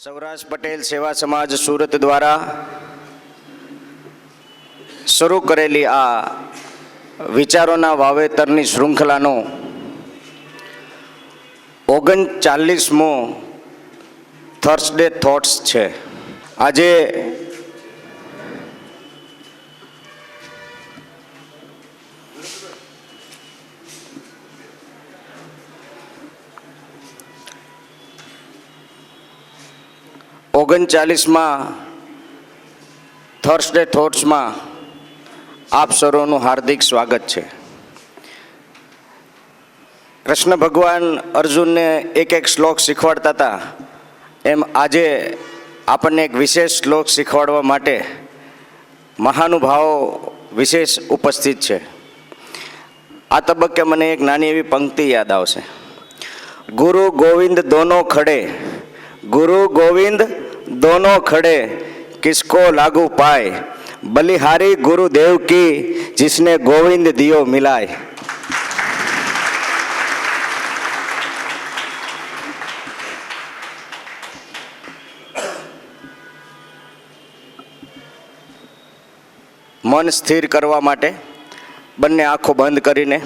સૌરાષ્ટ્ર પટેલ સેવા સમાજ સુરત દ્વારા શરૂ કરેલી આ વિચારોના વાવેતરની શૃંખલાનો 39મો થર્સડે થોટ્સ છે. આજે થર્સડે થોટ્સમાં આપ સર્વનું હાર્દિક સ્વાગત છે. કૃષ્ણ ભગવાન અર્જુનને એક શ્લોક શીખવાડતા હતા, એમ આજે આપણને એક વિશેષ શ્લોક શીખવાડવા માટે મહાનુભાવો વિશેષ ઉપસ્થિત છે. આ તબક્કે મને એક નાની એવી પંક્તિ યાદ આવશે. ગુરુ ગોવિંદ દોનો ખડે, गुरु गोविंद दोनों खड़े, किसको लागू पाए, बलिहारी गुरुदेव की जिसने गोविंद दियो मिलाए. मन स्थिर करवा माटे बंने आँखों बंद करीने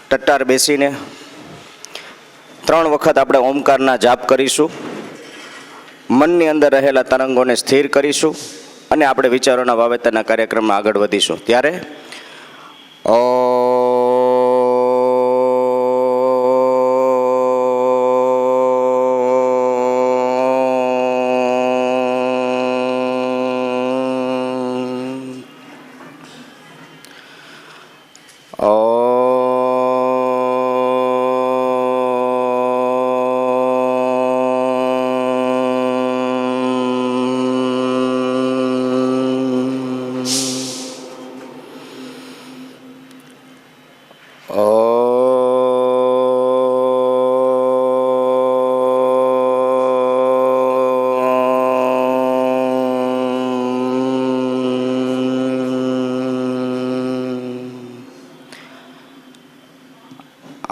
टट्टार बेसीने 3 વખત આપણે ઓમકારના જાપ કરીશું. મનની અંદર રહેલા તરંગોને સ્થિર કરીશું અને આપણે વિચારોના વાવેતરના કાર્યક્રમમાં આગળ વધીશું. ત્યારે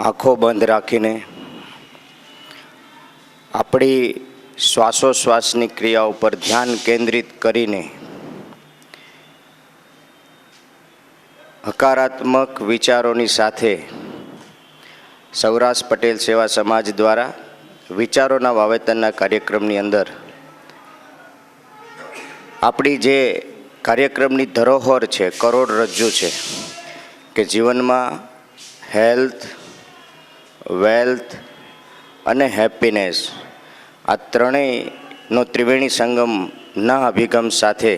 આંખો બંધ રાખીને આપણી શ્વાસોશ્વાસની ક્રિયા ઉપર ધ્યાન કેન્દ્રિત કરીને હકારાત્મક વિચારોની સાથે સૌરાષ્ટ્ર પટેલ સેવા સમાજ દ્વારા વિચારોના વાવેતરના કાર્યક્રમની અંદર આપણી જે કાર્યક્રમની ધરોહર છે, કરોડરજ્જુ છે, કે જીવનમાં હેલ્થ, વેલ્થ અને હેપીનેસ આ ત્રણેયનો ત્રિવેણી સંગમના અભિગમ સાથે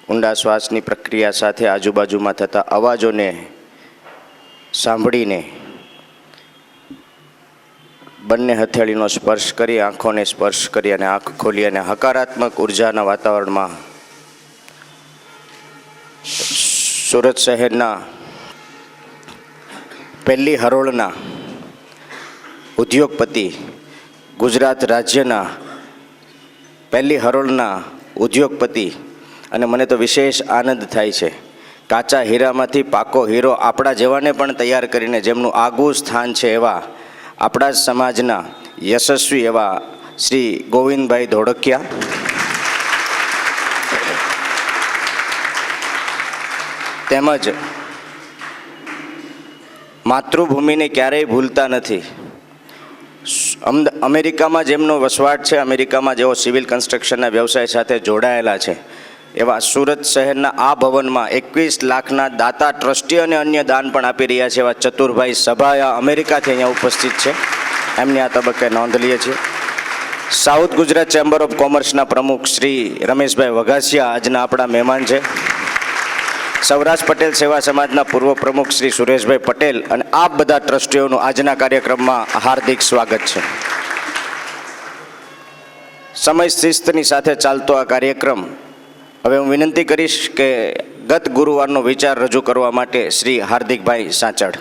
ઊંડા શ્વાસની પ્રક્રિયા સાથે આજુબાજુમાં થતા અવાજોને સાંભળીને બંને હથેળીનો સ્પર્શ કરી, આંખોને સ્પર્શ કરી અને આંખ ખોલી અને હકારાત્મક ઉર્જાના વાતાવરણમાં સુરત શહેરના પહેલી હરોળના ઉદ્યોગપતિ, ગુજરાત રાજ્યના પહેલી હરોળના ઉદ્યોગપતિ, અને મને તો વિશેષ આનંદ થાય છે, કાચા હીરામાંથી પાકો હીરો આપણા જેવાને પણ તૈયાર કરીને જેમનું આગવું સ્થાન છે એવા આપણા જ સમાજના યશસ્વી એવા શ્રી ગોવિંદભાઈ ધોળકિયા, તેમજ માતૃભૂમિને ક્યારેય ભૂલતા નથી. અમેરિકામાં જેમનો વસવાટ છે, અમેરિકામાં જેઓ સિવિલ કન્સ્ટ્રક્શનના વ્યવસાય સાથે જોડાયેલા છે, એવા સુરત શહેરના આ ભવનમાં 21 લાખના દાતા, ટ્રસ્ટી અને અન્ય દાન પણ આપી રહ્યા છે એવા ચતુરભાઈ સભાયા અમેરિકાથી અહીંયા ઉપસ્થિત છે. એમની આ તબક્કે નોંધ લઈએ છીએ. સાઉથ ગુજરાત ચેમ્બર ઓફ કોમર્સના પ્રમુખ શ્રી રમેશભાઈ વઘાસિયા આજના આપણા મહેમાન છે. સૌરાષ્ટ્ર પટેલ સેવા સમાજના પૂર્વ પ્રમુખ શ્રી સુરેશભાઈ પટેલ અને આ બધા ટ્રસ્ટીઓનું આજના કાર્યક્રમમાં હાર્દિક સ્વાગત છે. સમય શિસ્તની સાથે ચાલતો આ કાર્યક્રમ હવે હું વિનંતી કરીશ કે ગત ગુરુવારનો વિચાર રજૂ કરવા માટે શ્રી હાર્દિકભાઈ સાંચડ.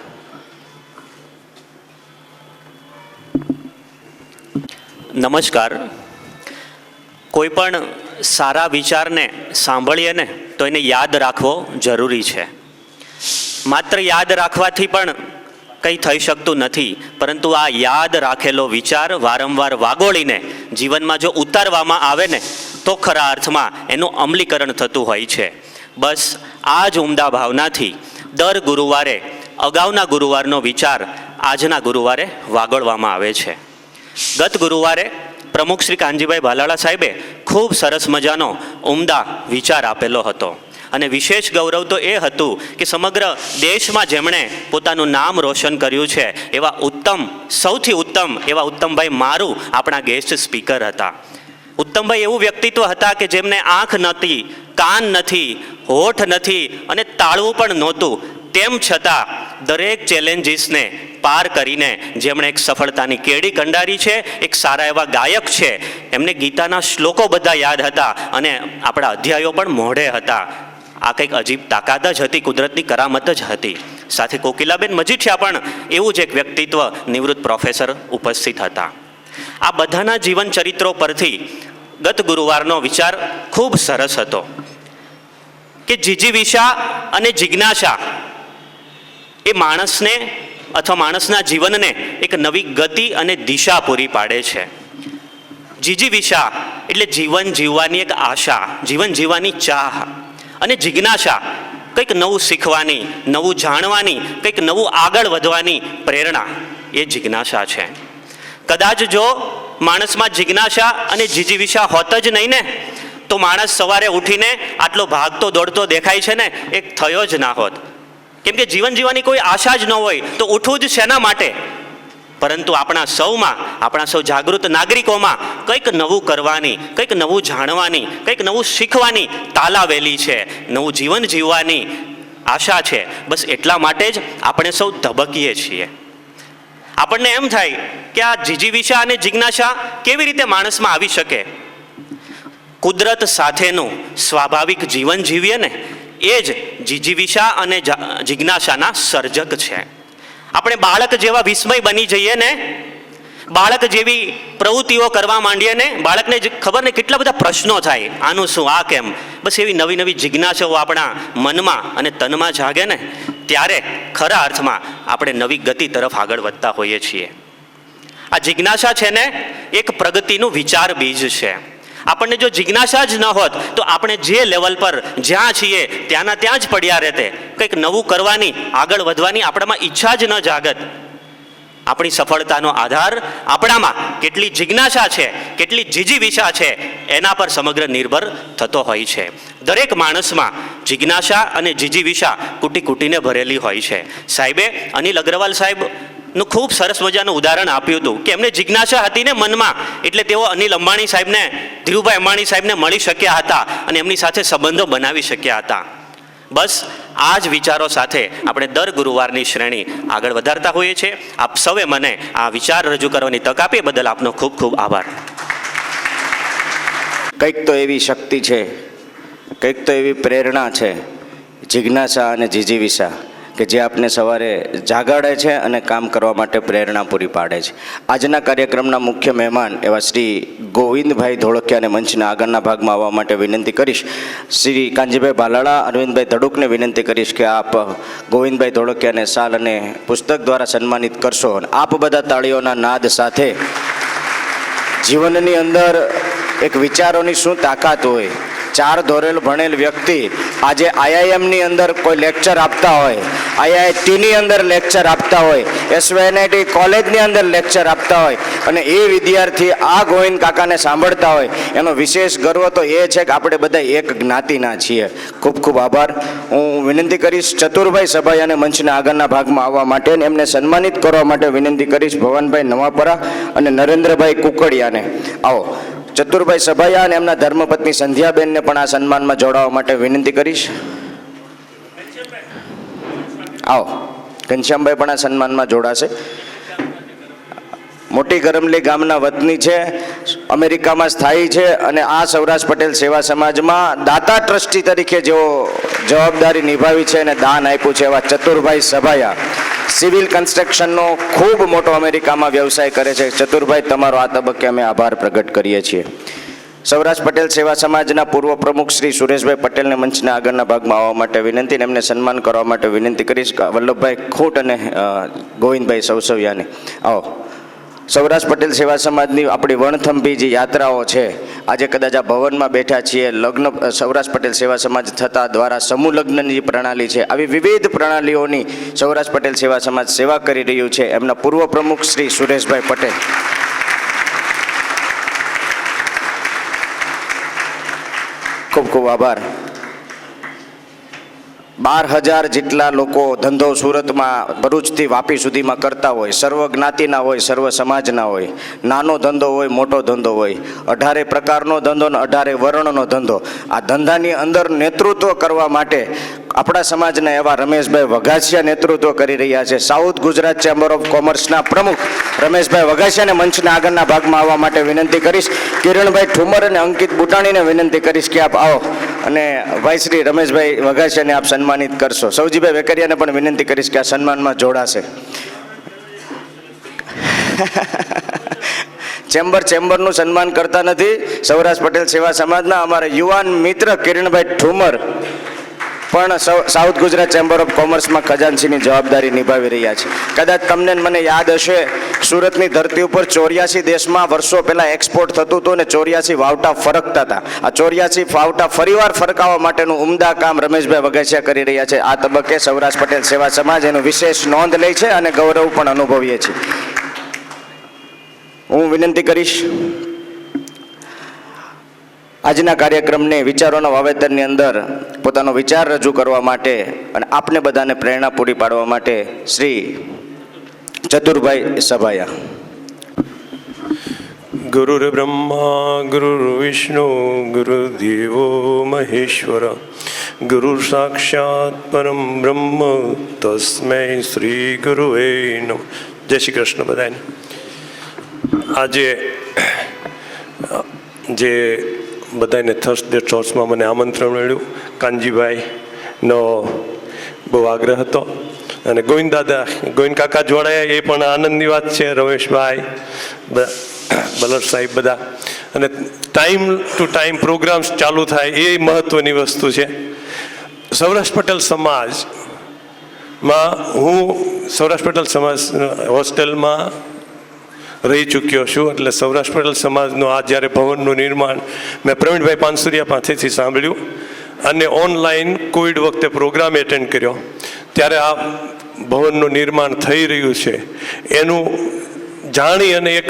નમસ્કાર. કોઈ પણ સારા વિચારને સાંભળીએ ને તો એને યાદ રાખવો જરૂરી છે. માત્ર યાદ રાખવાથી પણ કંઈ થઈ શકતું નથી, પરંતુ આ યાદ રાખેલો વિચાર વારંવાર વાગોળીને જીવનમાં જો ઉતારવામાં આવે ને તો ખરા અર્થમાં એનું અમલીકરણ થતું હોય છે. બસ આ જ ઉમદા ભાવનાથી દર ગુરુવારે અગાઉના ગુરુવારનો વિચાર આજના ગુરુવારે વાગોળવામાં આવે છે. ગત ગુરુવારે પ્રમુખ શ્રી કાનજીભાઈ ભાલાળા સાહેબે ખૂબ સરસ મજાનો ઉમદા વિચાર આપેલો હતો અને વિશેષ ગૌરવ તો એ હતું કે સમગ્ર દેશમાં જેમણે પોતાનું નામ રોશન કર્યું છે એવા ઉત્તમ, સૌથી ઉત્તમ એવા ઉત્તમભાઈ મારું આપણા ગેસ્ટ સ્પીકર હતા. ઉત્તમભાઈ એવું વ્યક્તિત્વ હતા કે જેમને આંખ નહોતી, કાન નથી, હોઠ નથી અને તાળવું પણ નહોતું, તેમ છતાં દરેક ચેલેન્જીસને પાર કરીને જેમણે એક સફળતાની કેડી કંડારી છે, એક સારા એવા ગાયક છે, એમને ગીતાના શ્લોકો બધા યાદ હતા અને આપણા અધ્યાયો પણ મોઢે હતા. આ કંઈક અજીબ તાકાત જ હતી, કુદરતની કરામત જ હતી. સાથે કોકિલાબેન મજીઠિયા પણ એવું જ એક વ્યક્તિત્વ, નિવૃત્ત પ્રોફેસર ઉપસ્થિત હતા. આ બધાના જીવન ચરિત્રો પરથી ગત ગુરુવારનો વિચાર ખૂબ સરસ હતો કે જીજીવિષા અને જિજ્ઞાસા એ માણસને અથવા માણસના જીવનને એક નવી ગતિ અને દિશા પૂરી પાડે છે. જીજીવિષા એટલે જીવન જીવવાની એક આશા, જીવન જીવવાની ચાહ, અને જિજ્ઞાસા કંઈક નવું શીખવાની, નવું જાણવાની, કંઈક નવું આગળ વધવાની પ્રેરણા, એ જિજ્ઞાસા છે. કદાચ જો માણસમાં જિજ્ઞાસા અને જીજીવિષા હોત જ નહીં ને તો માણસ સવારે ઉઠીને આટલો ભાગતો દોડતો દેખાય છે ને એ થયો જ ના હોત. કેમ કે જીવન જીવવાની કોઈ આશા જ ન હોય તો ઉઠવું જ શેના માટે? પરંતુ આપણા સૌ જાગૃત નાગરિકોમાં કંઈક નવું કરવાની, કંઈક નવું જાણવાની, કંઈક નવું શીખવાની તાલાવેલી છે, નવું જીવન જીવવાની આશા છે. બસ એટલા માટે જ આપણે સૌ ધબકીએ છીએ. આપણને એમ થાય કે આ જીજીવિષા અને જિજ્ઞાસા કેવી રીતે માણસમાં આવી શકે? કુદરત સાથેનું સ્વાભાવિક જીવન જીવીએ ને એ જ જીજીવિષા અને જિજ્ઞાસાના સર્જક છે. આપણે બાળક જેવા વિસ્મય બની જઈએ ને, બાળક જેવી પ્રવૃત્તિઓ કરવા માંડીએ ને, બાળકને ખબર ને કેટલા બધા પ્રશ્નો થાય, આનું શું, આ કેમ? બસ એવી નવી નવી જિજ્ઞાસાઓ આપણા મનમાં અને તનમાં જાગે ને ત્યારે ખરા અર્થમાં આપણે નવી ગતિ તરફ આગળ વધતા હોઈએ છીએ. આ જિજ્ઞાસા છે ને એક પ્રગતિનું વિચાર બીજ છે. આપણને જો જિજ્ઞાસા જ ન હોત તો આપણે જે લેવલ પર જ્યાં છીએ ત્યાંના ત્યાં જ પડ્યા રહેતે. કંઈક નવું કરવાની, આગળ વધવાની આપણામાં ઈચ્છા જ ન જાગત. આપણી સફળતાનો આધાર આપણામાં કેટલી જિજ્ઞાસા છે, કેટલી જીજીવિષા છે એના પર સમગ્ર નિર્ભર થતો હોય છે. દરેક માણસમાં જિજ્ઞાસા અને જીજીવિષા કુટી કુટીને ભરેલી હોય છે. સાહેબે અનિલ અગ્રવાલ સાહેબનું ખૂબ સરસ મજાનું ઉદાહરણ આપ્યું હતું કે એમને જિજ્ઞાસા હતી ને મનમાં, એટલે તેઓ અનિલ અંબાણી સાહેબને, ધીરુભાઈ અંબાણી સાહેબને મળી શક્યા હતા અને એમની સાથે સંબંધો બનાવી શક્યા હતા. બસ આ જ વિચારો સાથે આપણે દર ગુરુવારની શ્રેણી આગળ વધારતા હોઈએ છીએ. આપ સૌએ મને આ વિચાર રજૂ કરવાની તક આપી બદલ આપનો ખૂબ ખૂબ આભાર. કંઈક તો એવી શક્તિ છે, કંઈક તો એવી પ્રેરણા છે, જિજ્ઞાસા અને જીજીવિષા, કે જે આપને સવારે જાગાડે છે અને કામ કરવા માટે પ્રેરણા પૂરી પાડે છે. આજના કાર્યક્રમના મુખ્ય મહેમાન એવા શ્રી ગોવિંદભાઈ ધોળકિયાને મંચના આગળના ભાગમાં આવવા માટે વિનંતી કરીશ. શ્રી કાનજીભાઈ ભાલાળા, અરવિંદભાઈ ધડુકને વિનંતી કરીશ કે આપ ગોવિંદભાઈ ધોળકિયાને શાલ અને પુસ્તક દ્વારા સન્માનિત કરશો. અને આપ બધા તાળીઓના નાદ સાથે જીવનની અંદર એક વિચારોની શું તાકાત હોય. 4 ધોરણ ભણેલ વ્યક્તિ આજે આઈઆઈએમની અંદર કોઈ લેક્ચર આપતા હોય, આઈઆઈટીની અંદર લેક્ચર આપતા હોય, એસવાયએનઆઈટી કોલેજની અંદર લેક્ચર આપતા હોય અને એ વિદ્યાર્થી આ ગોવિંદ કાકાને સાંભળતા હોય, એનો વિશેષ ગર્વ તો એ છે કે આપણે બધા એક જ્ઞાતિના છીએ. ખૂબ ખૂબ આભાર. હું વિનંતી કરીશ ચતુરભાઈ સભાયાને મંચના આગળના ભાગમાં આવવા માટે અને એમને સન્માનિત કરવા માટે વિનંતી કરીશ ભવનભાઈ નવાપરા અને નરેન્દ્રભાઈ કુકડિયાને. આવો ચતુરભાઈ સભાયા અને એમના ધર્મપત્ની સંધ્યાબેનને પણ આ સન્માનમાં જોડાવા માટે વિનંતી કરીશ. આવો ઘનશ્યામભાઈ પણ આ સન્માનમાં જોડાશે. મોટી ગરમલી ગામના વતની છે, અમેરિકામાં સ્થાયી છે અને આ સૌરાષ્ટ્ર પટેલ સેવા સમાજમાં દાતા ટ્રસ્ટી તરીકે જેઓ જવાબદારી નિભાવી છે અને દાન આપ્યું છે એવા ચતુરભાઈ સભાયા સિવિલ કન્સ્ટ્રક્શનનો ખૂબ મોટો અમેરિકામાં વ્યવસાય કરે છે. ચતુરભાઈ, તમારો આ તબક્કે અમે આભાર પ્રગટ કરીએ છીએ. સૌરાષ્ટ્ર પટેલ સેવા સમાજના પૂર્વ પ્રમુખ શ્રી સુરેશભાઈ પટેલને મંચના આગળના ભાગમાં આવવા માટે વિનંતી અને એમને સન્માન કરવા માટે વિનંતી કરીશ. વલ્લભભાઈ ખૂંટ અને ગોવિંદભાઈ સવસવિયાને આવો. સૌરાષ્ટ્ર પટેલ સેવા સમાજની આપણી વણથંભી જે યાત્રાઓ છે, આજે કદાચ આ ભવનમાં બેઠા છીએ, લગ્ન સૌરાષ્ટ્ર પટેલ સેવા સમાજ થતા દ્વારા સમૂહ લગ્નની જે પ્રણાલી છે, આવી વિવિધ પ્રણાલીઓની સૌરાષ્ટ્ર પટેલ સેવા સમાજ સેવા કરી રહ્યું છે. એમના પૂર્વ પ્રમુખ શ્રી સુરેશભાઈ પટેલ. ખૂબ ખૂબ આભાર. 12,000 જેટલા લોકો ધંધો સુરતમાં ભરૂચથી વાપી સુધીમાં કરતા હોય, સર્વ જ્ઞાતિના હોય, સર્વ સમાજના હોય, નાનો ધંધો હોય, મોટો ધંધો હોય, 18 પ્રકારનો ધંધો ને 18 વર્ણનો ધંધો. આ ધંધાની અંદર નેતૃત્વ કરવા માટે આપણા સમાજના એવા રમેશભાઈ વઘાસિયા નેતૃત્વ કરી રહ્યા છે. સાઉથ ગુજરાત ચેમ્બર ઓફ કોમર્સના પ્રમુખ રમેશભાઈ વઘાસિયાને મંચના આગળના ભાગમાં આવવા માટે વિનંતી કરીશ. કિરણભાઈ ઠુમર અને અંકિત બુટાણીને વિનંતી કરીશ કે આપ આવો અને ભાઈ શ્રી રમેશભાઈ વઘાસિયાને આપ સન્માનિત કરશો. સૌજીભાઈ વેકરિયાને પણ વિનંતી કરીશ કે આ સન્માનમાં જોડાશે. ચેમ્બરનું સન્માન કરતા નથી. સૌરાષ્ટ્ર પટેલ સેવા સમાજના અમારા યુવાન મિત્ર કિરણભાઈ ઠુમર પણ સાઉથ ગુજરાત ચેમ્બર ઓફ કોમર્સમાં ખજાનચીની જવાબદારી નિભાવી રહ્યા છે. કદાચ તમને મને યાદ હશે, સુરતની ધરતી ઉપર 84 દેશમાં વર્ષો પહેલા એક્સપોર્ટ થતું હતું અને 84 વાવટા ફરકતા હતા. આ 84 વાવટા ફરીવાર ફરકાવવા માટેનું ઉમદા કામ રમેશભાઈ વઘાસિયા કરી રહ્યા છે. આ તબક્કે સૌરાષ્ટ્ર પટેલ સેવા સમાજ એનું વિશેષ નોંધ લે છે અને ગૌરવ પણ અનુભવીએ છીએ. હું વિનંતી કરીશ આજના કાર્યક્રમને વિચારોના વાવેતરની અંદર પોતાનો વિચાર રજૂ કરવા માટે અને આપને બધાને પ્રેરણા પૂરી પાડવા માટે શ્રી ચતુરભાઈ સભાયા. ગુરુર બ્રહ્મા ગુરુર વિષ્ણુ ગુરુદેવો મહેશ્વર ગુરુર સાક્ષાત પરમ બ્રહ્મ તસ્મૈ શ્રી ગુરુવે નમઃ. જય શ્રી કૃષ્ણ બધાને. આજે જે બધાને થર્સડે ટોક્સમાં મને આમંત્રણ મળ્યું, કાનજીભાઈનો બહુ આગ્રહ હતો અને ગોવિંદ કાકા જોડાયા, એ પણ આનંદની વાત છે. રમેશભાઈ, બલર સાહેબ બધા, અને ટાઈમ ટુ ટાઈમ પ્રોગ્રામ્સ ચાલુ થાય એ મહત્ત્વની વસ્તુ છે. સૌરાષ્ટ્ર પટેલ સમાજમાં હું સૌરાષ્ટ્ર પટેલ સમાજ હોસ્ટેલમાં રહી ચૂક્યો છું. એટલે સૌરાષ્ટ્ર પટેલ સમાજનું આ જ્યારે ભવનનું નિર્માણ મેં પ્રવીણભાઈ પાનસુરિયા પાસેથી સાંભળ્યું અને ઓનલાઈન કોવિડ વખતે પ્રોગ્રામ એટેન્ડ કર્યો, ત્યારે આ ભવનનું નિર્માણ થઈ રહ્યું છે એનું જાણી અને એક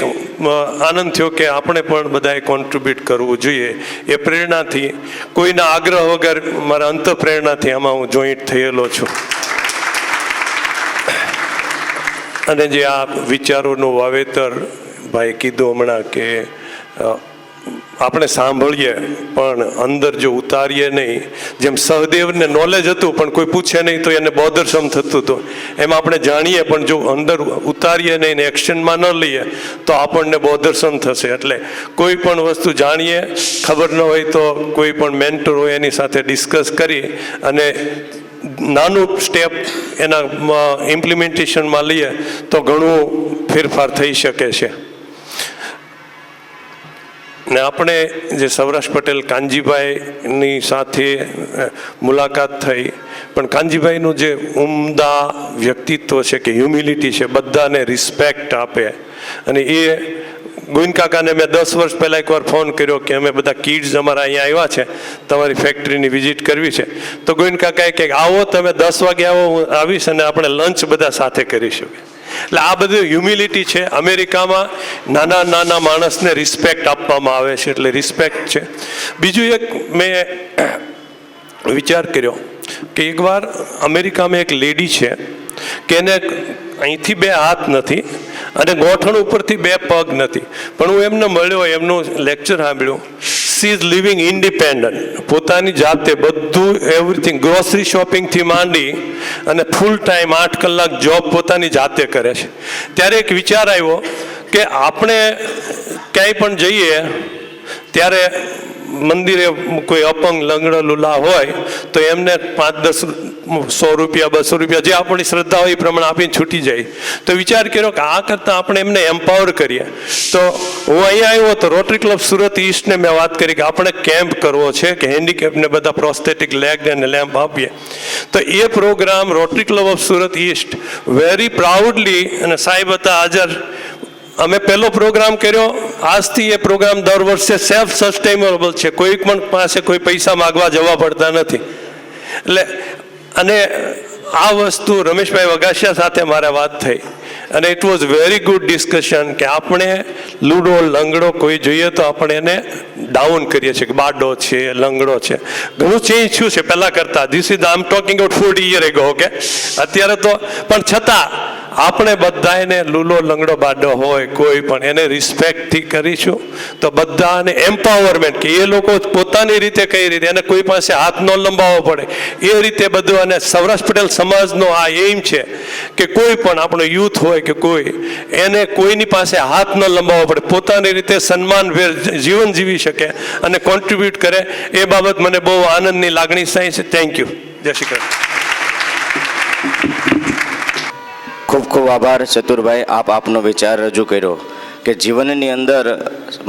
આનંદ થયો કે આપણે પણ બધાએ કોન્ટ્રીબ્યુટ કરવું જોઈએ. એ પ્રેરણાથી, કોઈના આગ્રહ વગર, મારા અંતઃપ્રેરણાથી આમાં હું જોઈન્ટ થયેલો છું. અને જે આ વિચારોનું વાવેતર ભાઈ કીધું હમણાં કે આપણે સાંભળીએ પણ અંદર જો ઉતારીએ નહીં, જેમ સહદેવને નોલેજ હતું પણ કોઈ પૂછે નહીં તો એને બોધરસમ થતું હતું, એમ આપણે જાણીએ પણ જો અંદર ઉતારીએ નહીં ને એક્શનમાં ન લઈએ તો આપણને બોધરસમ થશે. એટલે કોઈ પણ વસ્તુ જાણીએ, ખબર ન હોય તો કોઈ પણ મેન્ટર હોય એની સાથે ડિસ્કસ કરી અને નાનું સ્ટેપ એના ઇમ્પ્લિમેન્ટેશનમાં લઈએ તો ઘણું ફેરફાર થઈ શકે છે. ને આપણે જે સૌરાષ્ટ્ર પટેલ કાનજીભાઈની સાથે મુલાકાત થઈ, પણ કાનજીભાઈનું જે ઉમદા વ્યક્તિત્વ છે કે હ્યુમિલિટી છે, બધાને રિસ્પેક્ટ આપે. અને એ ગોવિંદ કાકાને મેં 10 વર્ષ પહેલાં એકવાર ફોન કર્યો કે અમે બધા કિડ્સ અમારા અહીંયા આવ્યા છે, તમારી ફેક્ટરીની વિઝિટ કરવી છે. તો ગોવિંદ કાકાએ કહે આવો, તમે 10 વાગે આવો, હું આવીશ અને આપણે લંચ બધા સાથે કરીશું. એટલે આ બધું હ્યુમિલિટી છે. અમેરિકામાં નાના માણસને રિસ્પેક્ટ આપવામાં આવે છે, એટલે રિસ્પેક્ટ છે. બીજું એક મેં વિચાર કર્યો કે એકવાર અમેરિકામાં એક લેડી છે કે એને અહીંથી 2 હાથ નથી અને ગોઠણ ઉપરથી 2 પગ નથી, પણ હું એમને મળ્યો, એમનું લેક્ચર સાંભળ્યું. સી ઇઝ લિવિંગ ઇન્ડિપેન્ડન્ટ, પોતાની જાતે બધું એવરીથિંગ, ગ્રોસરી શોપિંગથી માંડી અને ફૂલ ટાઈમ 8 કલાક જોબ પોતાની જાતે કરે છે. ત્યારે એક વિચાર આવ્યો કે આપણે ક્યાંય પણ જઈએ ત્યારે મંદિરે કોઈ અપંગ લંગડો લુલા હોય તો એમને 5-10-100 રૂપિયા 200 રૂપિયા જે આપણી શ્રદ્ધા હોય એ પ્રમાણે આપીને છૂટી જાય. તો વિચાર કર્યો કે આ કરતાં આપણે એમને એમ્પાવર કરીએ. તો હું અહીંયા આવ્યો તો રોટરી ક્લબ સુરત ઈસ્ટને મેં વાત કરી કે આપણે કેમ્પ કરવો છે કે હેન્ડીકેપને બધા પ્રોસ્થેટિક લેગ અને લેમ્પ આપીએ. તો એ programme Rotary Club of Surat East very proudly, અને સાહેબ હતા હાજર, અમે પહેલો પ્રોગ્રામ કર્યો. આજથી એ પ્રોગ્રામ દર વર્ષે સેલ્ફ સસ્ટેનેબલ છે, કોઈ પણ પાસે કોઈ પૈસા માગવા જવા પડતા નથી. એટલે અને આ વસ્તુ રમેશભાઈ વગાસિયા સાથે મારે વાત થઈ અને it was very good discussion કે આપણે લૂડો લંગડો કોઈ જોઈએ તો આપણે એને ડાઉન કરીએ છીએ કે બાડો છે, લંગડો છે. ઘણું ચેન્જ થયું છે પહેલાં કરતાં. This is I am talking about 40 years ago, okay. અત્યારે તો પણ છતાં આપણે બધા એને લૂલો લંગડો બાડો હોય કોઈ પણ એને રિસ્પેક્ટથી કરીશું તો બધાને એમ્પાવરમેન્ટ કે એ લોકો પોતાની રીતે કઈ રીતે એને કોઈ પાસે હાથ ન લંબાવવો પડે એ રીતે બધું. અને સૌરાષ્ટ્ર પટેલ સમાજનો આ એમ છે કે કોઈ પણ આપણો યુથ હોય કે કોઈ એને કોઈની પાસે હાથ ન લંબાવવો પડે, પોતાની રીતે સન્માનભેર જીવન જીવી શકે અને કોન્ટ્રીબ્યુટ કરે. એ બાબત મને બહુ આનંદની લાગણી થાય છે. Thank you. જય શ્રી કૃષ્ણ. ખૂબ ખૂબ આભાર ચતુરભાઈ, આપનો વિચાર રજૂ કર્યો કે જીવનની અંદર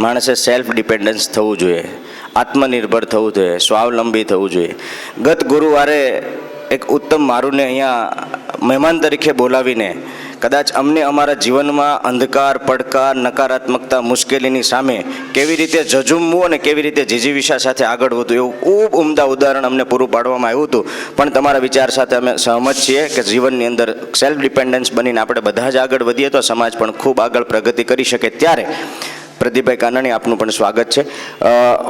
માણસે સેલ્ફ ડિપેન્ડન્સ થવું જોઈએ, આત્મનિર્ભર થવું જોઈએ, સ્વાવલંબી થવું જોઈએ. ગત ગુરુવારે એક ઉત્તમ મારુને અહીંયા મહેમાન તરીકે બોલાવીને કદાચ અમને અમારા જીવનમાં અંધકાર, પડકાર, નકારાત્મકતા, મુશ્કેલીની સામે કેવી રીતે ઝઝૂમવું અને કેવી રીતે જીજીવિષા સાથે આગળ વધવું એવું ખૂબ ઉમદા ઉદાહરણ અમને પૂરું પાડવામાં આવ્યું હતું. પણ તમારા વિચાર સાથે અમે સહમત છીએ કે જીવનની અંદર સેલ્ફ ડિપેન્ડન્સ બનીને આપણે બધા જ આગળ વધીએ તો સમાજ પણ ખૂબ આગળ પ્રગતિ કરી શકે. ત્યારે પ્રદીપભાઈ કાનાણી, આપનું પણ સ્વાગત છે.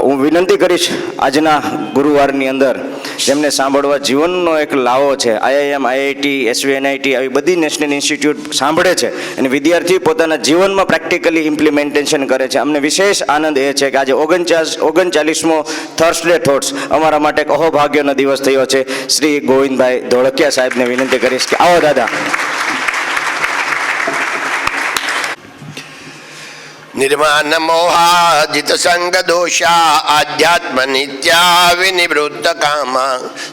હું વિનંતી કરીશ આજના ગુરુવારની અંદર જેમને સાંભળવા જીવનનો એક લાવો છે, IIM, IIT, SVNIT આવી બધી નેશનલ ઇન્સ્ટિટ્યૂટ સાંભળે છે અને વિદ્યાર્થી પોતાના જીવનમાં પ્રેક્ટિકલી ઇમ્પ્લિમેન્ટેશન કરે છે. અમને વિશેષ આનંદ એ છે કે આજે 39મો થર્સડે થોટ્સ અમારા માટે એક અહોભાગ્યનો દિવસ થયો છે. શ્રી ગોવિંદભાઈ ધોળકિયા સાહેબને વિનંતી કરીશ કે આવો દાદા. निर्माण मोहाजित संग दोषा आध्यात्म नित्या विनिवृत्त कामा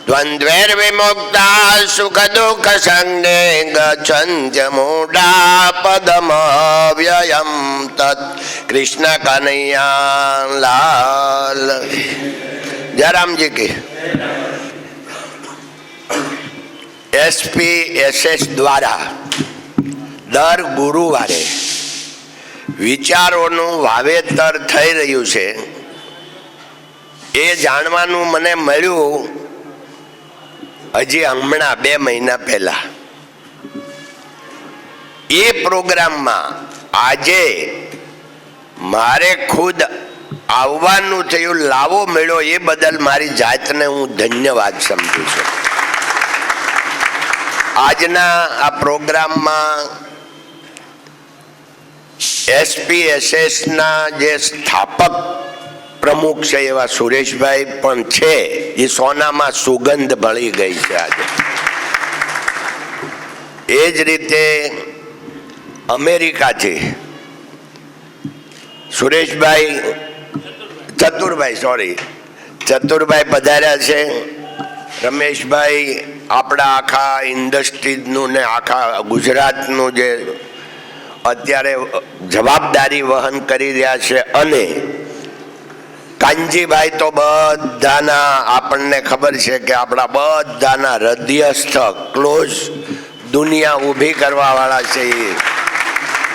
द्वंद्वैर विमुक्ता सुख दुख संगे गच्छन्त्य मूढ़ा पदम व्ययम तत् कृष्ण कन्हैया लाल. जयरामजी की SPSS દ્વારા દર ગુરુવારે વિચારોનું વાવેતર થઈ રહ્યું છે એ જાણવાનું મને મળ્યું હજી હમણાં 2 મહિના પહેલા. એ પ્રોગ્રામમાં આજે મારે ખુદ આવવાનું થયું, લાવો મળ્યો એ બદલ મારી જાતને હું ધન્યવાદ સમજું છું. આજના આ પ્રોગ્રામમાં SPSSના જે સ્થાપક પ્રમુખ છે એવા સુરેશભાઈ પણ છે. એ સોનામાં સુગંધ ભળી ગઈ છે આજે. એ જ રીતે અમેરિકાથી ચતુરભાઈ પધાર્યા છે. રમેશભાઈ આપણા આખા ઇન્ડસ્ટ્રીઝનું ને આખા ગુજરાતનું જે અત્યારે જવાબદારી વહન કરી રહ્યા છે. અને કાનજીભાઈ તો બધાના આપણને ખબર છે કે આપણા બધાના હૃદયસ્થ ક્લોઝ દુનિયા ઊભી કરવાવાળા છે.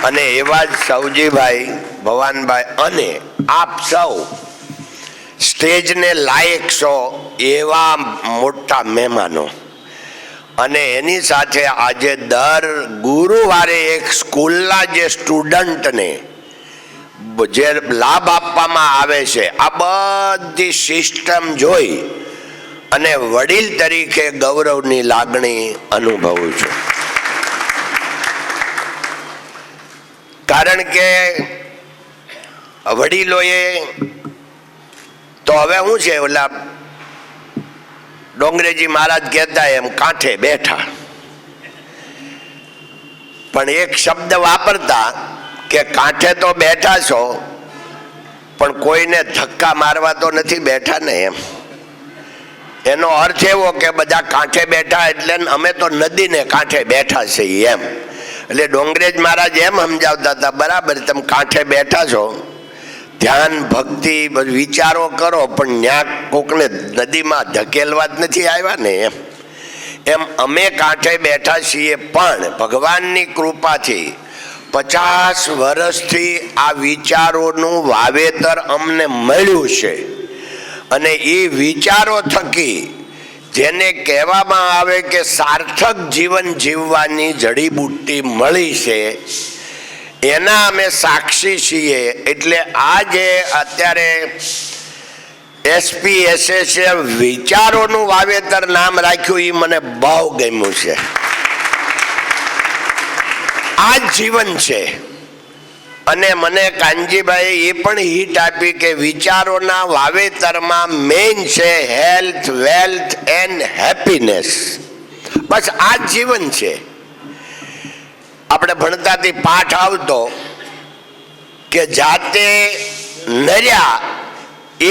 અને એવા જ સૌજીભાઈ, ભવાનભાઈ અને આપ સૌ સ્ટેજને લાયક છો એવા મોટા મહેમાનો. અને એની સાથે આજે દર ગુરુવારે એક સ્કૂલના જે સ્ટુડન્ટને જે લાભ આપવામાં આવે છે, આ બધી સિસ્ટમ જોઈ અને વડીલ તરીકે ગૌરવની લાગણી અનુભવું છું. કારણ કે વડીલોએ તો હવે શું છે, ઓલા ડોંગરેજી મહારાજ કહેતા એમ કાંઠે બેઠા, પણ એક શબ્દ વાપરતા કે કાંઠે તો બેઠા છો પણ કોઈને ધક્કા મારવા તો નથી બેઠા ને એમ. એનો અર્થ એવો કે બધા કાંઠે બેઠા એટલે અમે તો નદીને કાંઠે બેઠા છીએ એમ. એટલે ડોંગરેજ મહારાજ એમ સમજાવતા હતા, બરાબર તમે કાંઠે બેઠા છો, ધ્યાન ભક્તિ વિચારો કરો, પણ ન્યા કોકને નદીમાં ધકેલવા જ નથી આવ્યા ને એમ. એમ અમે કાંઠે બેઠા છીએ, પણ ભગવાનની કૃપાથી 50 વર્ષથી આ વિચારોનું વાવેતર અમને મળ્યું છે. અને એ વિચારો થકી જેને કહેવામાં આવે કે સાર્થક જીવન જીવવાની જડીબુટ્ટી મળી છે, એના અમે સાક્ષી છીએ. એટલે આ જે અત્યારે SPSS વિચારોનું વાવેતર નામ રાખ્યું, એ મને બહુ ગમ્યું છે. આ જ જીવન છે. અને મને કાનજીભાઈ એ પણ હિટ આપી કે વિચારોના વાવેતરમાં મેઇન છે હેલ્થ, વેલ્થ એન્ડ હેપીનેસ. બસ આ જ જીવન છે. આપણે ભણતાથી પાઠ આવતો કે જાતે નર્યા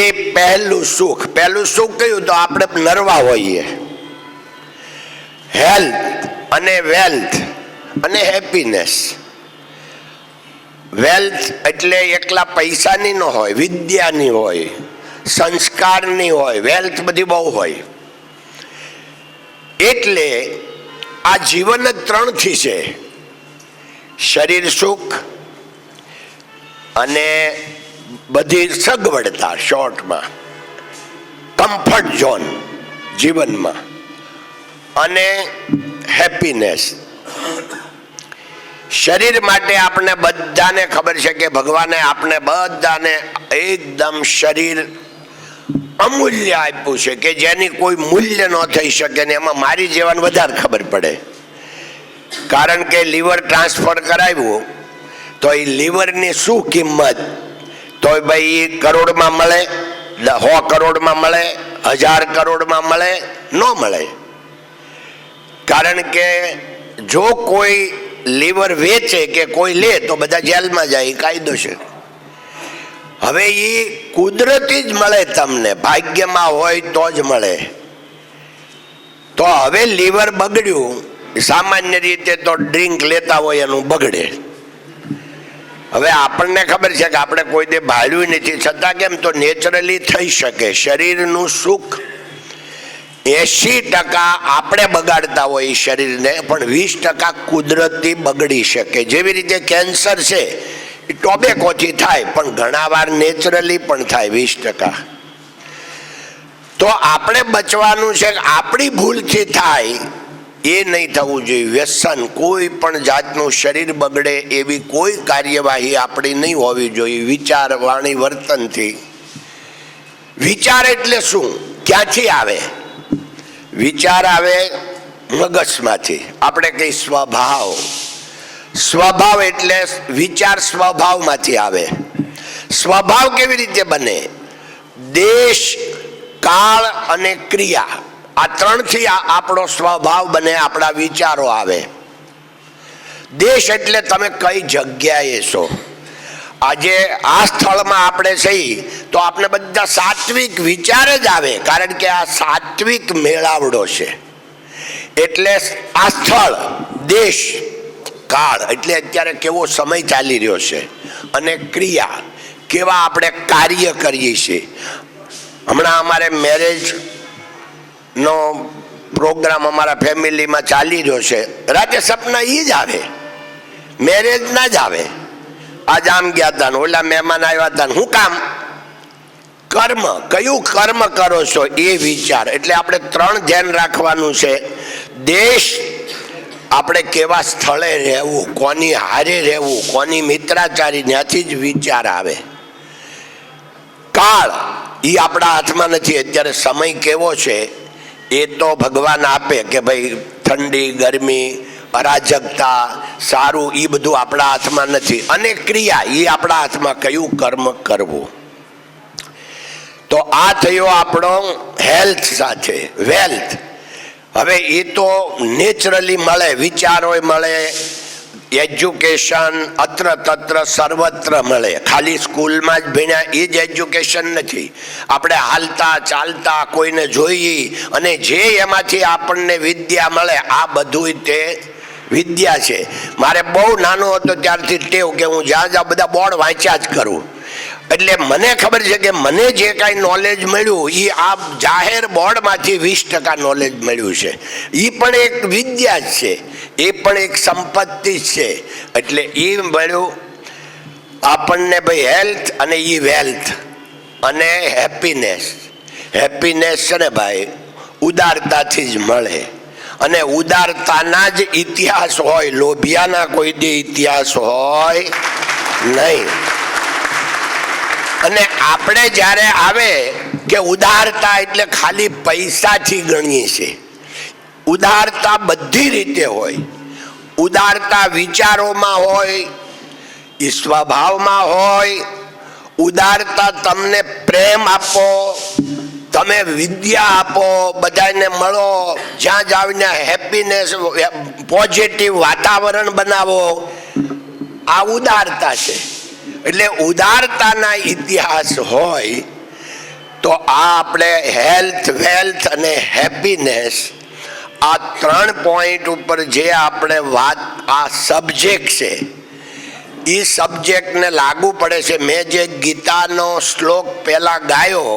એ પહેલું સુખ. પહેલું સુખ કયું? તો આપણે નરવા હોઈએ. હેલ્થ અને વેલ્થ અને હેપીનેસ. વેલ્થ એટલે એકલા પૈસાની ન હોય, વિદ્યાની હોય, સંસ્કારની હોય, વેલ્થ બધી બહુ હોય. એટલે આ જીવન જ 3થી છે: શરીર સુખ અને બધી સગવડતા, શોર્ટમાં કમ્ફર્ટ ઝોન જીવનમાં, અને હેપીનેસ. શરીર માટે આપણે બધાને ખબર છે કે ભગવાને આપણે બધાને એકદમ શરીર અમૂલ્ય આપ્યું છે કે જેની કોઈ મૂલ્ય ન થઈ શકે. ને એમાં મારી જેવાને વધારે ખબર પડે, કારણ કે લીવર ટ્રાન્સફર કરાવ્યું તો એ લીવરની શું કિંમત? તો ભાઈ એ કરોડમાં મળે, 100 કરોડમાં મળે, 1000 કરોડમાં મળે? ન મળે. કારણ કે જો કોઈ લીવર વેચે કે કોઈ લે તો બધા જેલમાં જાય, કાયદો છે. હવે એ કુદરતી જ મળે, તમને ભાગ્યમાં હોય તો જ મળે. તો હવે લીવર બગડ્યું, સામાન્ય રીતે તો ડ્રિંક લેતા હોય એનું બગડે. હવે આપણને ખબર છે કે આપણે કોઈ દે ભાળ્યું નથી, છતાં કેમ તો નેચરલી થઈ શકે. શરીરનું સુખ 80% આપણે બગાડતા હોય શરીરને, પણ 20% કુદરતી બગડી શકે. જેવી રીતે કેન્સર છે એ ટોબેકોથી થાય, પણ ઘણા વાર નેચરલી પણ થાય 20%. તો આપણે બચવાનું છે કે આપણી ભૂલથી થાય એ નહીં થવું જોઈએ. વ્યસન, કોઈ પણ જાતનું શરીર બગડે એવી કોઈ કાર્યવાહી આપણી નહીં હોવી જોઈએ. વિચાર, વાણી, વર્તનથી. વિચાર એટલે શું? ક્યાંથી આવે? વિચાર આવે મગજમાંથી. આપણે કઈ સ્વભાવ. સ્વભાવ એટલે વિચાર સ્વભાવમાંથી આવે. સ્વભાવ કેવી રીતે બને? દેશ, કાળ અને ક્રિયા, આ 3થી આપણો સ્વભાવ બને, આપણા વિચારો આવે. દેશ એટલે તમે કઈ જગ્યાએ છો. આજે આ સ્થળમાં આપણે છીએ તો આપણે બધા સાત્વિક વિચાર જ આવે, કારણ કે આ સાત્વિક મેળાવડો છે. એટલે આ સ્થળ, દેશ, કાળ એટલે અત્યારે કેવો સમય ચાલી રહ્યો છે, અને ક્રિયા, કેવા આપણે કાર્ય કરીએ છીએ. હમણાં અમારે મેરેજનો પ્રોગ્રામ અમારા ફેમિલીમાં ચાલી રહ્યો છે. રાતે સપના એ જ આવે, મેરેજ ના જ આવે. આજ આમ ગયા હતા ને ઓલા મહેમાન આવ્યા હતા. શું કામ? કર્મ. કયું કર્મ કરો છો એ વિચાર. એટલે આપણે 3 ધ્યાન રાખવાનું છે. દેશ, આપણે કેવા સ્થળે રહેવું, કોની હારે રહેવું, કોની મિત્રાચારી, ત્યાંથી જ વિચાર આવે. કાળ, એ આપણા હાથમાં નથી. અત્યારે સમય કેવો છે એ તો ભગવાન આપે કે ભાઈ ઠંડી, ગરમી, અરાજકતા, સારું, એ બધું આપણા હાથમાં નથી. અને ક્રિયા, એ આપણા હાથમાં, કયું કર્મ કરવું. તો આ થયો આપણો હેલ્થ સાથે. વેલ્થ, હવે એ તો નેચરલી મળે, વિચારો મળે, એજ્યુકેશન અત્ર તત્ર સર્વત્ર મળે. ખાલી સ્કૂલમાં જ ભણ્યા એ જ એજ્યુકેશન નથી. આપણે હાલતા ચાલતા કોઈને જોઈએ અને જે એમાંથી આપણને વિદ્યા મળે આ બધું તે વિદ્યા છે. મારે બહુ નાનો હતો ત્યારથી ટેવ કે હું જ્યાં જ્યાં બધા બોર્ડ વાંચ્યા જ કરું. એટલે મને ખબર છે કે મને જે કાંઈ નોલેજ મળ્યું એ આ જાહેર બોર્ડમાંથી 20% નોલેજ મળ્યું છે. એ પણ એક વિદ્યા જ છે, એ પણ એક સંપત્તિ જ છે. એટલે એ મળ્યું આપણને ભાઈ હેલ્થ અને એ વેલ્થ અને હેપીનેસ. હેપીનેસ છે ને ભાઈ ઉદારતાથી જ મળે અને ઉદારતાના જ ઇતિહાસ હોય, લોભિયાના કોઈ દે ઇતિહાસ હોય નહીં. અને આપણે જ્યારે આવે કે ઉદારતા એટલે ખાલી પૈસાથી ગણીએ છીએ. ઉદારતા બધી રીતે હોય. ઉદારતા વિચારોમાં હોય, સ્વભાવમાં હોય. ઉદારતા તમને પ્રેમ આપો, તમે વિદ્યા આપો, બધાને મળો, જ્યાં જાવીને હેપીનેસ પોઝિટિવ વાતાવરણ બનાવો. આ ઉદારતા છે. એટલે ઉદારતાના ઇતિહાસ હોય તો આ આપણે હેલ્થ વેલ્થ અને હેપીનેસ આ 3 પોઈન્ટ ઉપર જે આપણે વાત આ સબ્જેક્ટ છે એ સબ્જેક્ટને લાગુ પડે છે. મેં જે ગીતાનો શ્લોક પહેલા ગાયો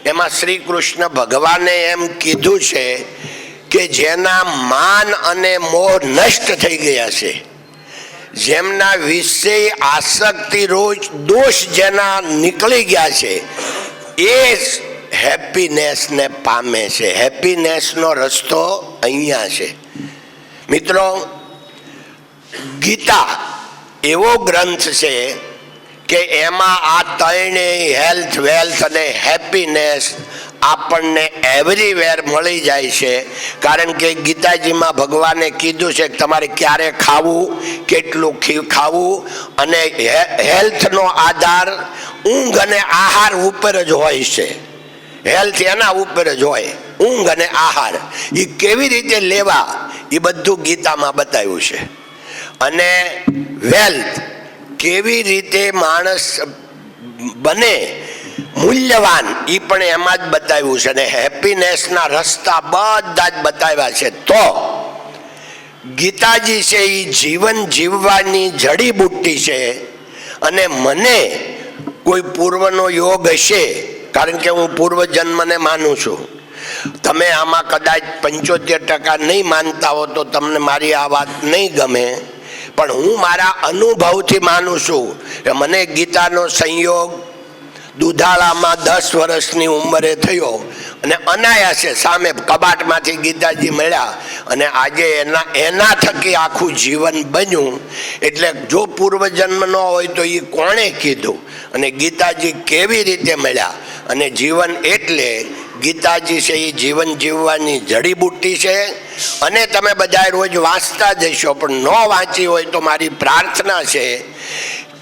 એમાં શ્રી કૃષ્ણ ભગવાને એમ કીધું છે કે જેના માન અને મોહ નષ્ટ થઈ ગયા છે, જેમના વિષય આસક્તિ રોજ દોષ જેના નીકળી ગયા છે એ હેપીનેસને પામે છે. હેપીનેસનો રસ્તો અહીંયા છે. મિત્રો, ગીતા એવો ગ્રંથ છે કે એમાં આ ત્રણેય હેલ્થ વેલ્થ અને હેપીનેસ આપણને એવરીવેર મળી જાય છે. કારણ કે ગીતાજીમાં ભગવાને કીધું છે કે તમારે ક્યારે ખાવું, કેટલું ખાવું, અને હેલ્થનો આધાર ઊંઘ અને આહાર ઉપર જ હોય છે. હેલ્થ એના ઉપર જ હોય, ઊંઘ અને આહાર એ કેવી રીતે લેવા એ બધું ગીતામાં બતાવ્યું છે. અને વેલ્થ કેવી રીતે માણસ બને મૂલ્યવાન એ પણ એમાં જ બતાવ્યું છે. અને હેપીનેસના રસ્તા બધા જ બતાવ્યા છે. તો ગીતાજી છે એ જીવન જીવવાની જડીબુટ્ટી છે. અને મને કોઈ પૂર્વનો યોગ હશે, કારણ કે હું પૂર્વજન્મને માનું છું. તમે આમાં કદાચ 75% નહીં માનતા હો તો તમને મારી આ વાત નહીં ગમે, પણ હું મારા અનુભવથી માનું છું કે મને ગીતાનો સંયોગ દુધાળામાં 10 વર્ષની ઉંમરે થયો અને અનાયાસે સામે કબાટમાંથી ગીતાજી મળ્યા અને આજે એના થકી આખું જીવન બન્યું. એટલે જો પૂર્વજન્મ ન હોય તો એ કોણે કીધું અને ગીતાજી કેવી રીતે મળ્યા. અને જીવન એટલે ગીતાજી છે એ જીવન જીવવાની જડીબુટ્ટી છે. અને તમે બધા રોજ વાંચતા જશો, પણ ન વાંચી હોય તો મારી પ્રાર્થના છે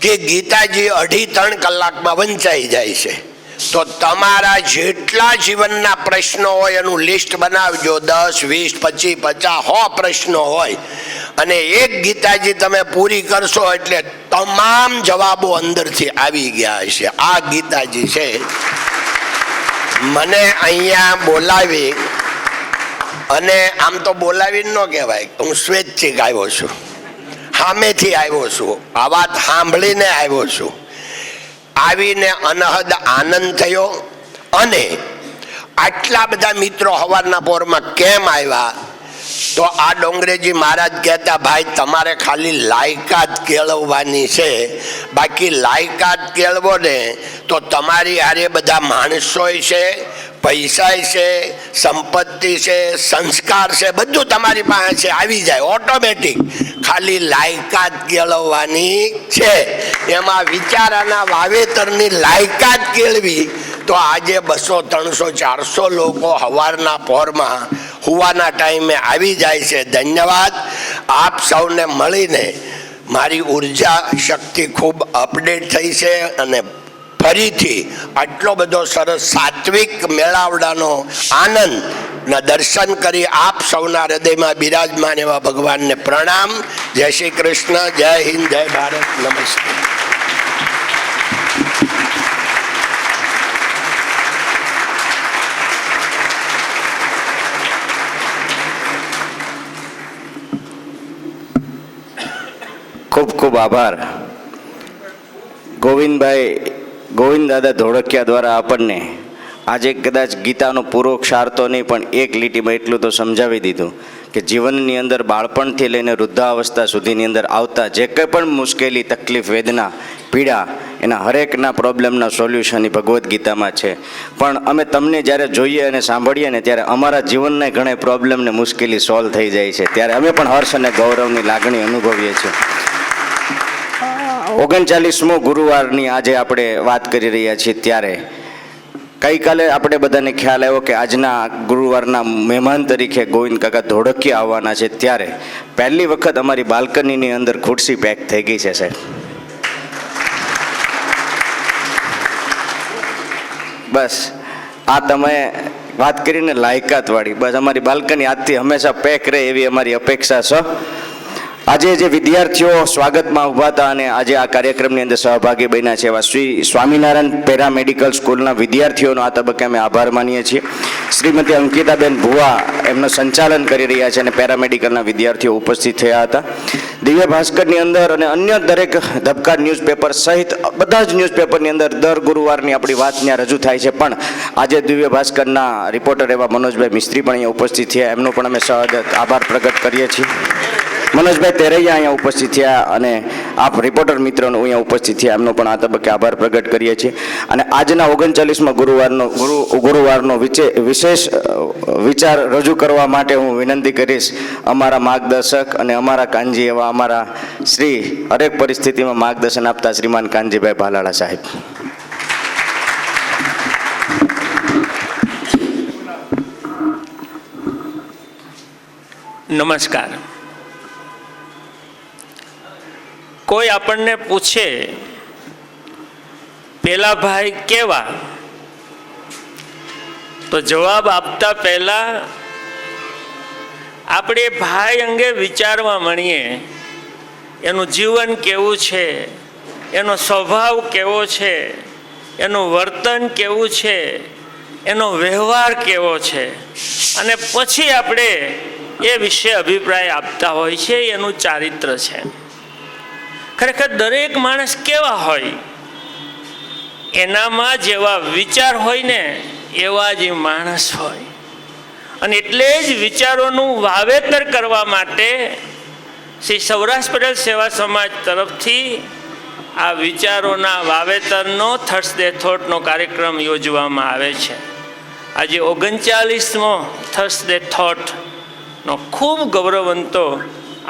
કે ગીતાજી 2.5-3 કલાકમાં વંચાઈ જાય છે. તો તમારા જેટલા જીવનના પ્રશ્નો હોય એનું લિસ્ટ બનાવજો. 10, 20, 25, 50, 100 પ્રશ્નો હોય અને એક ગીતાજી તમે પૂરી કરશો એટલે તમામ જવાબો અંદરથી આવી ગયા હશે. આ ગીતાજી છે. મને અહીંયા બોલાવી, અને આમ તો બોલાવી ન કહેવાય, હું સ્વૈચ્છિક આવ્યો છું, સામેથી આવ્યો છું, આ વાત સાંભળીને આવ્યો છું. આવીને અનહદ આનંદ થયો. અને આટલા બધા મિત્રો સવારના પોરમાં કેમ આવ્યા તો આ ડોંગરેજી મહારાજ કહેતા, ભાઈ તમારે ખાલી લાયકાત કેળવવાની છે, બાકી લાયકાત કેળવો ને તો તમારી હારે બધા માણસોય છે, પૈસા છે, સંપત્તિ છે, સંસ્કાર છે, બધું તમારી પાસે છે, આવી જાય ઓટોમેટિક. ખાલી લાયકાત કેળવવાની છે. એમાં વિચારાના વાવેતરની લાયકાત કેળવી તો આજે 200, 300, 400 લોકો સવારના પોરમાં હુવાના ટાઈમે આવી જાય છે. ધન્યવાદ. આપ સૌને મળીને મારી ઉર્જા શક્તિ ખૂબ અપડેટ થઈ છે. અને ફરીથી આટલો બધો સરસ સાત્વિક મેળાવડાનો આનંદ ના દર્શન કરી આપ સૌના હૃદયમાં બિરાજમાન એવા ભગવાનને પ્રણામ. જય શ્રી કૃષ્ણ, જય હિન્દ, જય ભારત, નમસ્તે. ખૂબ ખૂબ આભાર. ગોવિંદ દાદા ધોળકિયા દ્વારા આપણને આજે કદાચ ગીતાનો પૂરો ક્ષાર તો નહીં પણ એક લીટીમાં એટલું તો સમજાવી દીધું કે જીવનની અંદર બાળપણથી લઈને વૃદ્ધાવસ્થા સુધીની અંદર આવતા જે કંઈ પણ મુશ્કેલી, તકલીફ, વેદના, પીડા, એના હરેકના પ્રોબ્લેમના સોલ્યુશન એ ભગવદ્ ગીતામાં છે. પણ અમે તમને જ્યારે જોઈએ અને સાંભળીએ ને ત્યારે અમારા જીવનના ઘણા પ્રોબ્લેમ ને મુશ્કેલી સોલ્વ થઈ જાય છે. ત્યારે અમે પણ હર્ષ અને ગૌરવની લાગણી અનુભવીએ છીએ. 39મો ગુરુવારની આજે આપણે વાત કરી રહ્યા છીએ ત્યારે ગઈકાલે આપણે બધાને ખ્યાલ આવ્યો કે આજના ગુરુવારના મહેમાન તરીકે ગોવિંદ કાકા ધોળકિયા આવવાના છે. ત્યારે પહેલી વખત અમારી બાલ્કનીની અંદર ખુરશી પેક થઈ ગઈ છે સાહેબ. બસ આ તમે વાત કરીને લાયકાતવાળી, બસ અમારી બાલ્કની આજથી હંમેશા પેક રહે એવી અમારી અપેક્ષા છે. આજે જે વિદ્યાર્થીઓ સ્વાગતમાં ઊભા હતા અને આજે આ કાર્યક્રમની અંદર સહભાગી બન્યા છે એવા શ્રી સ્વામિનારાયણ પેરામેડિકલ સ્કૂલના વિદ્યાર્થીઓનો આ તબક્કે અમે આભાર માનીએ છીએ. શ્રીમતી અંકિતાબેન ભુવા એમનું સંચાલન કરી રહ્યા છે અને પેરામેડિકલના વિદ્યાર્થીઓ ઉપસ્થિત થયા હતા. દિવ્ય ભાસ્કરની અંદર અને અન્ય દરેક ધબકાર ન્યૂઝપેપર સહિત બધા જ ન્યૂઝપેપરની અંદર દર ગુરુવારની આપણી વાત ત્યાં રજૂ થાય છે. પણ આજે દિવ્ય ભાસ્કરના રિપોર્ટર એવા મનોજભાઈ મિસ્ત્રી પણ અહીંયા ઉપસ્થિત થયા, એમનો પણ અમે સહજ આભાર પ્રગટ કરીએ છીએ. મનોજભાઈ તેરૈયા અહીંયા ઉપસ્થિત થયા અને આપ રિપોર્ટર મિત્રોનો અહીંયા ઉપસ્થિત થયા, એમનો પણ આ તબક્કે આભાર પ્રગટ કરીએ છીએ. અને આજના 39મા ગુરુવારનો વિશેષ વિચાર રજૂ કરવા માટે હું વિનંતી કરીશ અમારા માર્ગદર્શક અને અમારા કાનજી એવા અમારા શ્રી હરેક પરિસ્થિતિમાં માર્ગદર્શન આપતા શ્રીમાન કાનજીભાઈ ભાલાળા સાહેબ. નમસ્કાર. કોઈ આપણને પૂછે પેલા ભાઈ કેવા, તો જવાબ આપતા પહેલા આપણે ભાઈ અંગે વિચારવા માંડીએ. એનું જીવન કેવું છે, એનો સ્વભાવ કેવો છે, એનું વર્તન કેવું છે, એનો વ્યવહાર કેવો છે, અને પછી આપણે એ વિશે અભિપ્રાય આપતા હોય છે. એનું ચારિત્ર છે. ખરેખર દરેક માણસ કેવા હોય, એનામાં જેવા વિચાર હોય ને એવા જ માણસ હોય. અને એટલે જ વિચારોનું વાવેતર કરવા માટે શ્રી સૌરાષ્ટ્ર પટેલ સેવા સમાજ તરફથી આ વિચારોના વાવેતરનો થર્સડે થોટનો કાર્યક્રમ યોજવામાં આવે છે. આજે 39મો થર્સડે થોટનો ખૂબ ગૌરવવંતો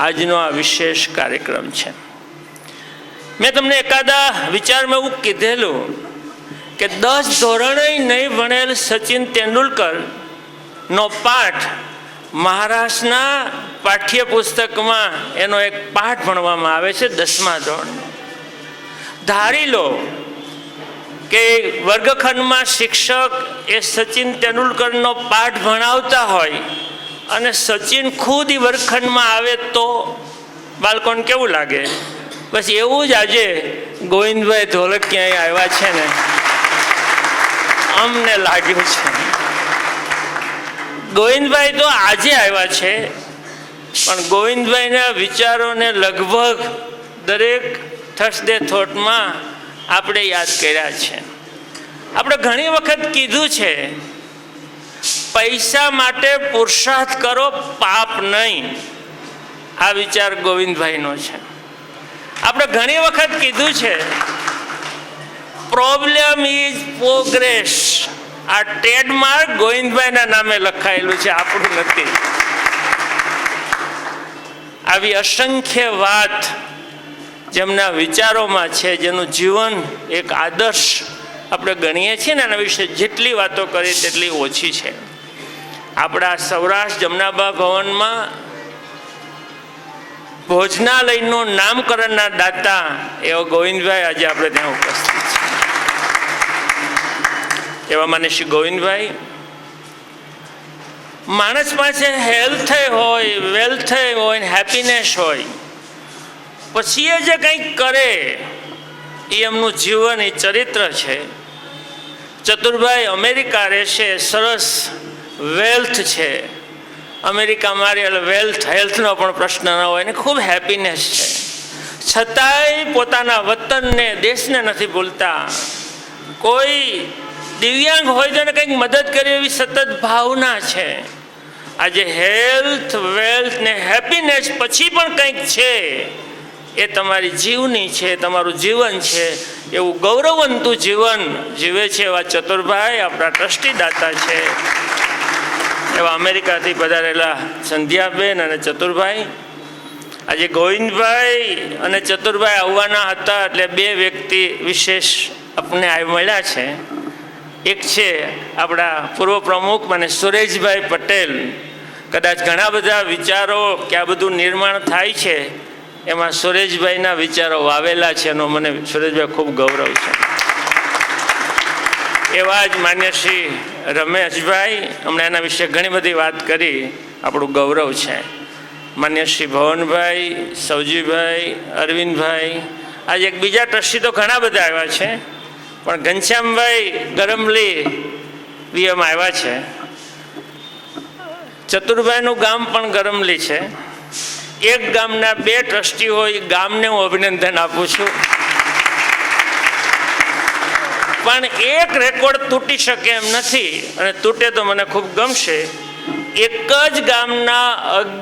આજનો આ વિશેષ કાર્યક્રમ છે. મેં તમને એકાદા વિચારમાં એવું કીધેલું કે 10 ધોરણે નહીં ભણેલ સચિન તેંડુલકરનો પાઠ મહારાષ્ટ્રના પાઠ્યપુસ્તકમાં એનો એક પાઠ ભણવામાં આવે છે 10મા ધોરણનો. ધારી લો કે વર્ગખંડમાં શિક્ષક એ સચિન તેંડુલકરનો પાઠ ભણાવતા હોય અને સચિન ખુદ વર્ગખંડમાં આવે તો બાળકોને કેવું લાગે? બસ એવું જ આજે ગોવિંદભાઈ ધોળકિયા આવ્યા છે ને અમને લાગ્યું છે. ગોવિંદભાઈ તો આજે આવ્યા છે, પણ ગોવિંદભાઈના વિચારોને લગભગ દરેક થર્સડે થોટમાં આપણે યાદ કર્યા છે. આપણે ઘણી વખત કીધું છે પૈસા માટે પુરુષાર્થ કરો, પાપ નહીં. આ વિચાર ગોવિંદભાઈનો છે. આપણે ઘણી વખત કીધું છે પ્રોબ્લેમ ઇઝ પ્રોગ્રેસ. આ ટ્રેડમાર્ક ગોવિંદભાઈના નામે લખાયેલું છે, આપણું નથી. આવી અસંખ્ય વાત જેમના વિચારોમાં છે, જેનું જીવન એક આદર્શ આપણે ગણીએ છીએ ને, એના વિશે જેટલી વાતો કરીએ તેટલી ઓછી છે. આપણા સૌરાષ્ટ્ર જમનાબા ભવનમાં ભોજનાલયનું નામકરણના દાતા એવા ગોવિંદભાઈ આજે આપણે ત્યાં ઉપસ્થિત છે. એવા માને શ્રી ગોવિંદભાઈ માણસ પાસે હેલ્થ હોય, વેલ્થ હોય, હેપીનેસ હોય, પછી એ જે કંઈક કરે એ એમનું જીવન, એ ચરિત્ર છે. ચતુરભાઈ અમેરિકા રહેશે, સરસ વેલ્થ છે, અમેરિકામાં રહેલ વેલ્થ, હેલ્થનો પણ પ્રશ્ન ન હોય ને ખૂબ હેપીનેસ છે, છતાંય પોતાના વતનને, દેશને નથી ભૂલતા. કોઈ દિવ્યાંગ હોય તો એને કંઈક મદદ કરી એવી સતત ભાવના છે. આજે હેલ્થ, વેલ્થ ને હેપીનેસ પછી પણ કંઈક છે, એ તમારી જીવની છે, તમારું જીવન છે, એવું ગૌરવવંતું જીવન જીવે છે એવા ચતુરભાઈ આપણા ટ્રસ્ટી દાતા છે. એવા અમેરિકાથી પધારેલા સંધ્યાબેન અને ચતુરભાઈ, આજે ગોવિંદભાઈ અને ચતુરભાઈ આવવાના હતા એટલે બે વ્યક્તિ વિશેષ આપણે મળ્યા છે. એક છે આપણા પૂર્વ પ્રમુખ અને સુરેશભાઈ પટેલ. કદાચ ઘણા બધા વિચારો કે આ બધું નિર્માણ થાય છે એમાં સુરેશભાઈના વિચારો વાવેલા છે, એનો મને સુરેશભાઈ ખૂબ ગૌરવ છે. એવા જ માન્ય શ્રી રમેશભાઈ, હમણાં એના વિશે ઘણી બધી વાત કરી, આપણું ગૌરવ છે. માન્ય શ્રી ભવનભાઈ, સૌજીભાઈ, અરવિંદભાઈ, આજે એક બીજા ટ્રસ્ટી તો ઘણા બધા આવ્યા છે, પણ ઘનશ્યામભાઈ ગરમલી વીએમ આવ્યા છે. ચતુરભાઈનું ગામ પણ ગરમલી છે. એક ગામના બે ટ્રસ્ટી હોય, ગામને હું અભિનંદન આપું છું. પણ એક રેકોર્ડ તૂટી શકે એમ નથી, અને તૂટે તો મને ખૂબ ગમશે. એક જ ગામના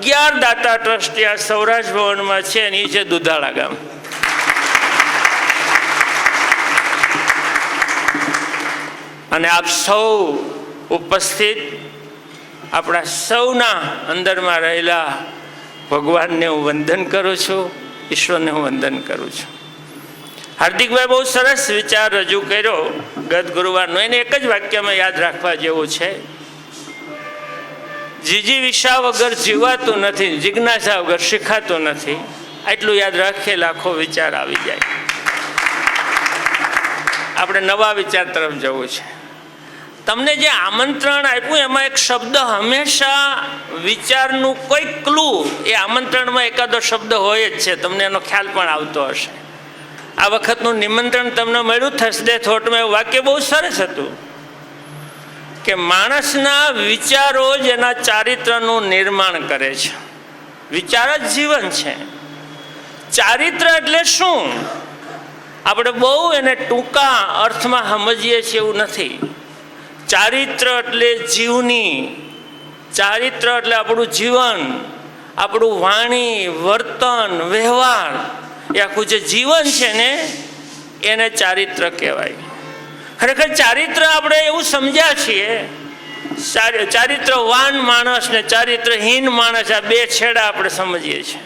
11 દાતા ટ્રસ્ટી આ સૌરાષ્ટ્ર ભવનમાં છે, અને એ છે દુધાળા ગામ. અને આપ સૌ ઉપસ્થિત આપણા સૌના અંદરમાં રહેલા ભગવાનને હું વંદન કરું છું, ઈશ્વરને હું વંદન કરું છું. હાર્દિકભાઈ બહુ સરસ વિચાર રજૂ કર્યો ગત ગુરુવારનો, એને એક જ વાક્યમાં યાદ રાખવા જેવું છે: જીજીવિષા વગર જીવાતું નથી, જિજ્ઞાસા વગર શીખાતું નથી. આટલું યાદ રાખીએ, લાખો વિચાર આવી જાય. આપણે નવા વિચાર તરફ જવું છે. તમને જે આમંત્રણ આપ્યું એમાં એક શબ્દ હંમેશા વિચારનું કોઈ ક્લુ, એ આમંત્રણમાં એકાદો શબ્દ હોય જ છે, તમને એનો ખ્યાલ પણ આવતો હશે. આ વખતનું નિમંત્રણ તમને મળ્યું થર્સડે થોટમાં, એવું વાક્ય બહુ સરસ હતું કે માણસના વિચારો જ એના ચારિત્રનું નિર્માણ કરે છે. વિચાર જ જીવન છે. ચારિત્ર એટલે શું? આપણે બહુ એને ટૂંકા અર્થમાં સમજીએ છીએ એવું નથી. ચારિત્ર એટલે જીવની, ચારિત્ર એટલે આપણું જીવન, આપણું વાણી, વર્તન, વ્યવહાર, એ આખું જે જીવન છે ને એને ચારિત્ર કહેવાય. ખરેખર ચારિત્ર આપણે એવું સમજ્યા છીએ, ચારિત્રવાન માણસ ને ચારિત્રહીન માણસ, આ બે છેડા આપણે સમજીએ છીએ.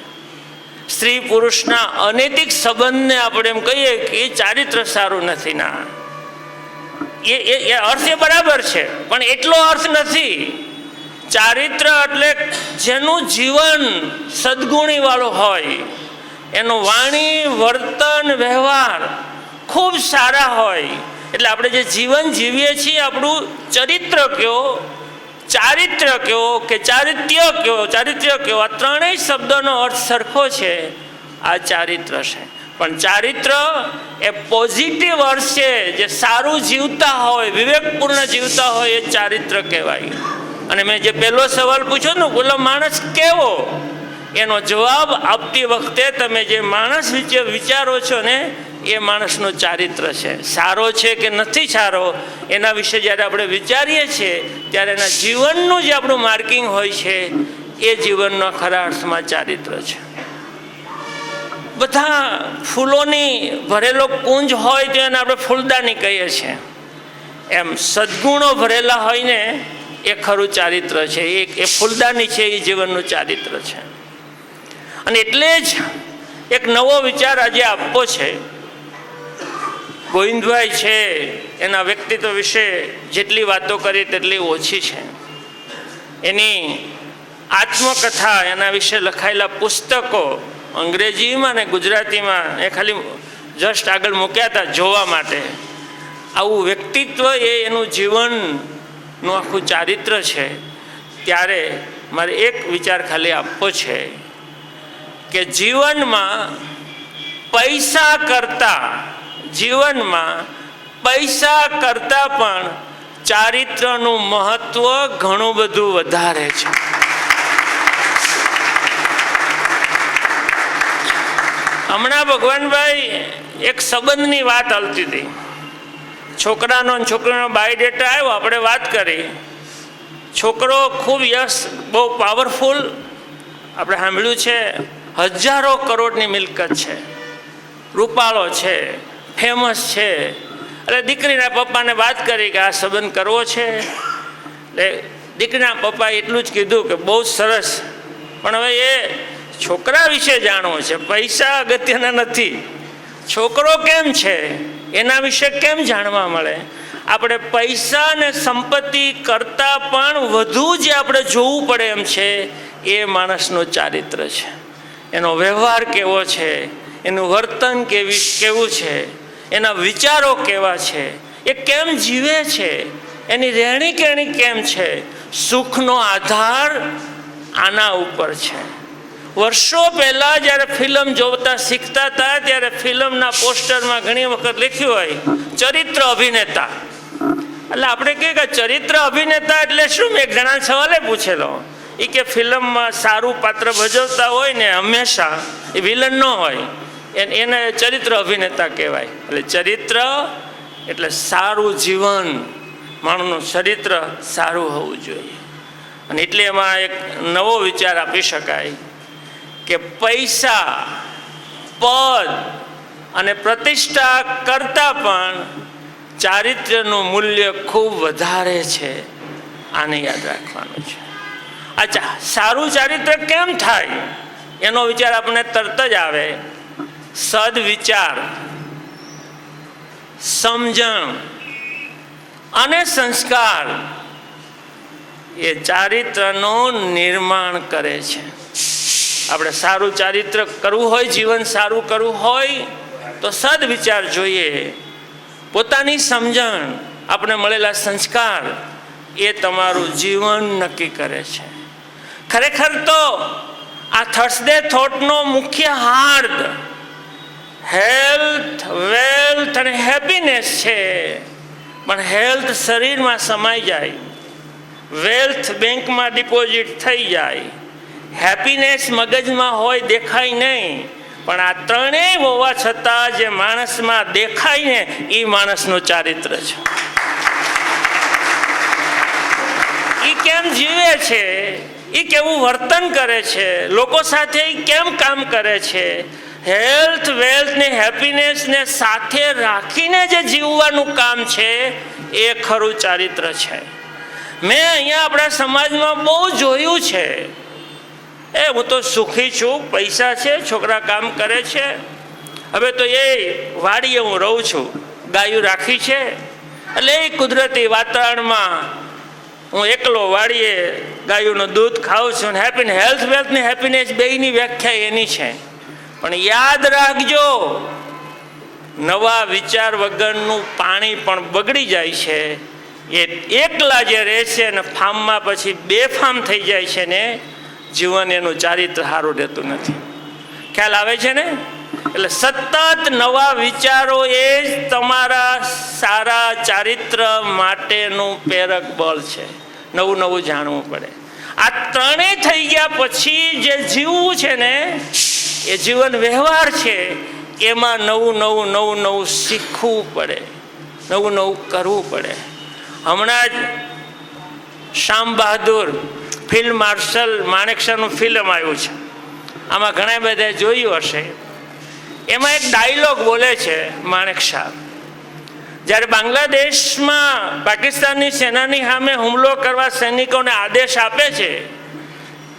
સ્ત્રી પુરુષના અનૈતિક સંબંધને આપણે એમ કહીએ કે એ ચારિત્ર સારું નથી. ના, એ અર્થ એ બરાબર છે, પણ એટલો અર્થ નથી. ચારિત્ર એટલે જેનું જીવન સદગુણી વાળું હોય, એનું વાણી, વર્તન, વ્યવહાર ખૂબ સારા હોય. એટલે આપણે જે જીવન જીવીએ છીએ, આપણું ચરિત્ર કયો, ચારિત્ર કયો કે ચારિત્ર્ય કયો, આ ત્રણેય શબ્દોનો અર્થ સરખો છે. આ ચારિત્ર છે. પણ ચારિત્ર એ પોઝિટિવ અર્થ છે, જે સારું જીવતા હોય, વિવેકપૂર્ણ જીવતા હોય, એ ચારિત્ર કહેવાય. અને મેં જે પહેલો સવાલ પૂછ્યો ને, બોલો માણસ કેવો, એનો જવાબ આપતી વખતે તમે જે માણસ વિશે વિચારો છો ને, એ માણસનું ચારિત્ર છે. સારો છે કે નથી સારો, એના વિશે જ્યારે આપણે વિચારીએ છીએ ત્યારે એના જીવનનું જે આપણું માર્કિંગ હોય છે, એ જીવનનો ખરા અર્થમાં ચારિત્ર છે. બધા ફૂલોની ભરેલો કુંજ હોય તો એને આપણે ફૂલદાની કહીએ છીએ. એમ સદગુણો ભરેલા હોય ને, એ ખરું ચારિત્ર છે. એ ફૂલદાની છે, એ જીવનનું ચારિત્ર છે. અને એટલે જ એક નવો વિચાર આજે આપવો છે. ગોવિંદભાઈ છે, એના વ્યક્તિત્વ વિશે જેટલી વાતો કરી તેટલી ઓછી છે. એની આત્મકથા, એના વિશે લખાયેલા પુસ્તકો અંગ્રેજીમાં અને ગુજરાતીમાં એ ખાલી જસ્ટ આગળ મૂક્યા હતા જોવા માટે. આવું વ્યક્તિત્વ એ એનું જીવનનું આખું ચારિત્ર છે. ત્યારે મારે એક વિચાર ખાલી આપવો છે કે જીવનમાં પૈસા કરતાં પણ ચારિત્રનું મહત્વ ઘણું બધું વધારે છે. હમણાં ભગવાનભાઈ એક સંબંધની વાત આવતી હતી. છોકરાનો અને છોકરીનો બાયોડેટા આવ્યો, આપણે વાત કરી. છોકરો ખૂબ બહુ પાવરફુલ, આપણે સાંભળ્યું છે હજારો કરોડની મિલકત છે, રૂપાળો છે, ફેમસ છે. એટલે દીકરીના પપ્પાને વાત કરી કે આ સંબંધ કરવો છે. એટલે દીકરીના પપ્પાએ એટલું જ કીધું કે બહુ સરસ, પણ હવે એ છોકરા વિશે જાણવું છે, પૈસા અગત્યના નથી. છોકરો કેમ છે એના વિશે કેમ જાણવા મળે? આપણે પૈસા અને સંપત્તિ કરતાં પણ વધુ જે આપણે જોવું પડે એમ છે એ માણસનું ચારિત્ર છે, એનો વ્યવહાર કેવો છે, એનું વર્તન કેવું છે, એના વિચારો કેવા છે, એ કેમ જીવે છે, એની રહેણી કહેણી કેમ છે. સુખનો આધાર આના ઉપર છે. વર્ષો પહેલાં જ્યારે ફિલ્મ જોતા શીખતા હતા ત્યારે ફિલ્મના પોસ્ટરમાં ઘણી વખત લખ્યું હોય ચરિત્ર અભિનેતા. એટલે આપણે કહીએ કે ચરિત્ર અભિનેતા એટલે શું? મેં એક જણા સવાલે પૂછેલો, એ કે ફિલ્મમાં સારું પાત્ર ભજવતા હોય ને હંમેશા એ વિલન ન હોય એને ચરિત્ર અભિનેતા કહેવાય. એટલે ચરિત્ર એટલે સારું જીવન, માણસનું ચરિત્ર સારું હોવું જોઈએ. અને એટલે એમાં એક નવો વિચાર આપી શકાય કે પૈસા, પદ અને પ્રતિષ્ઠા કરતાં પણ ચારિત્ર્યનું મૂલ્ય ખૂબ વધારે છે. આને યાદ રાખવાનું છે. અચ્છા, સારું ચારિત્ર કેમ થાય એનો વિચાર આપણને તરત જ આવે. સદવિચાર, સમજણ અને સંસ્કાર એ ચારિત્રનું નિર્માણ કરે છે. આપણે સારું ચારિત્ર કરવું હોય, જીવન સારું કરવું હોય તો સદવિચાર જોઈએ. પોતાની સમજણ, આપણે મળેલા સંસ્કાર એ તમારું જીવન નક્કી કરે છે. ખરેખર તો આ થર્સડે થોટનો મુખ્ય હાર્દ હેલ્થ, વેલ્થ અને હેપીનેસ છે. પણ હેલ્થ શરીરમાં સમાઈ જાય, વેલ્થ બેંકમાં ડિપોઝિટ થઈ જાય, હેપીનેસ મગજમાં હોય દેખાય નહીં. પણ આ ત્રણેય હોવા છતાં જે માણસમાં દેખાય ને એ માણસનું ચારિત્ર છે. એ કેમ જીવે છે, એ કેવું વર્તન કરે છે, લોકો સાથે એ કેમ કામ કરે છે, હેલ્થ, વેલ્થ ને હેપીનેસ ને સાથે રાખીને જે જીવવાનું કામ છે એ ખરું ચારિત્ર છે. મેં અહીંયા આપણા સમાજમાં બહુ જોયું છે. હું તો સુખી છું, પૈસા છે, છોકરા કામ કરે છે. હવે તો એ વાડીએ હું રહું છું, ગાયું રાખી છે, એટલે એ કુદરતી વાતાવરણમાં હું એકલો વાડીએ ગાયુંનું દૂધ ખાઉં છું. હેલ્થ, વેલ્થ ને હેપીનેસ બેયની વ્યાખ્યા એની છે. પણ યાદ રાખજો, નવા વિચાર વગરનું પાણી પણ બગડી જાય છે. એ એકલા જે રહે છે ને ફાર્મમાં પછી બેફામ થઈ જાય છે ને જીવન એનું ચારિત્ર સારું રહેતું નથી. ખ્યાલ આવે છે ને? એટલે સતત નવા વિચારો એ જ તમારા સારા ચારિત્ર માટેનું પ્રેરક બળ છે. નવું નવું જાણવું પડે. આ ત્રણેય થઈ ગયા પછી જે જીવવું છે ને એ જીવન વ્યવહાર છે, એમાં નવું શીખવું પડે, નવું કરવું પડે. હમણાં જ શ્યામ બહાદુર ફિલ્ડ માર્શલ માણેકશાહનું ફિલ્મ આવ્યું છે, આમાં ઘણા બધા જોયું હશે. એમાં એક ડાયલોગ બોલે છે માણેકશાહ, જ્યારે બાંગ્લાદેશમાં પાકિસ્તાનની સેનાની સામે હુમલો કરવા સૈનિકોને આદેશ આપે છે,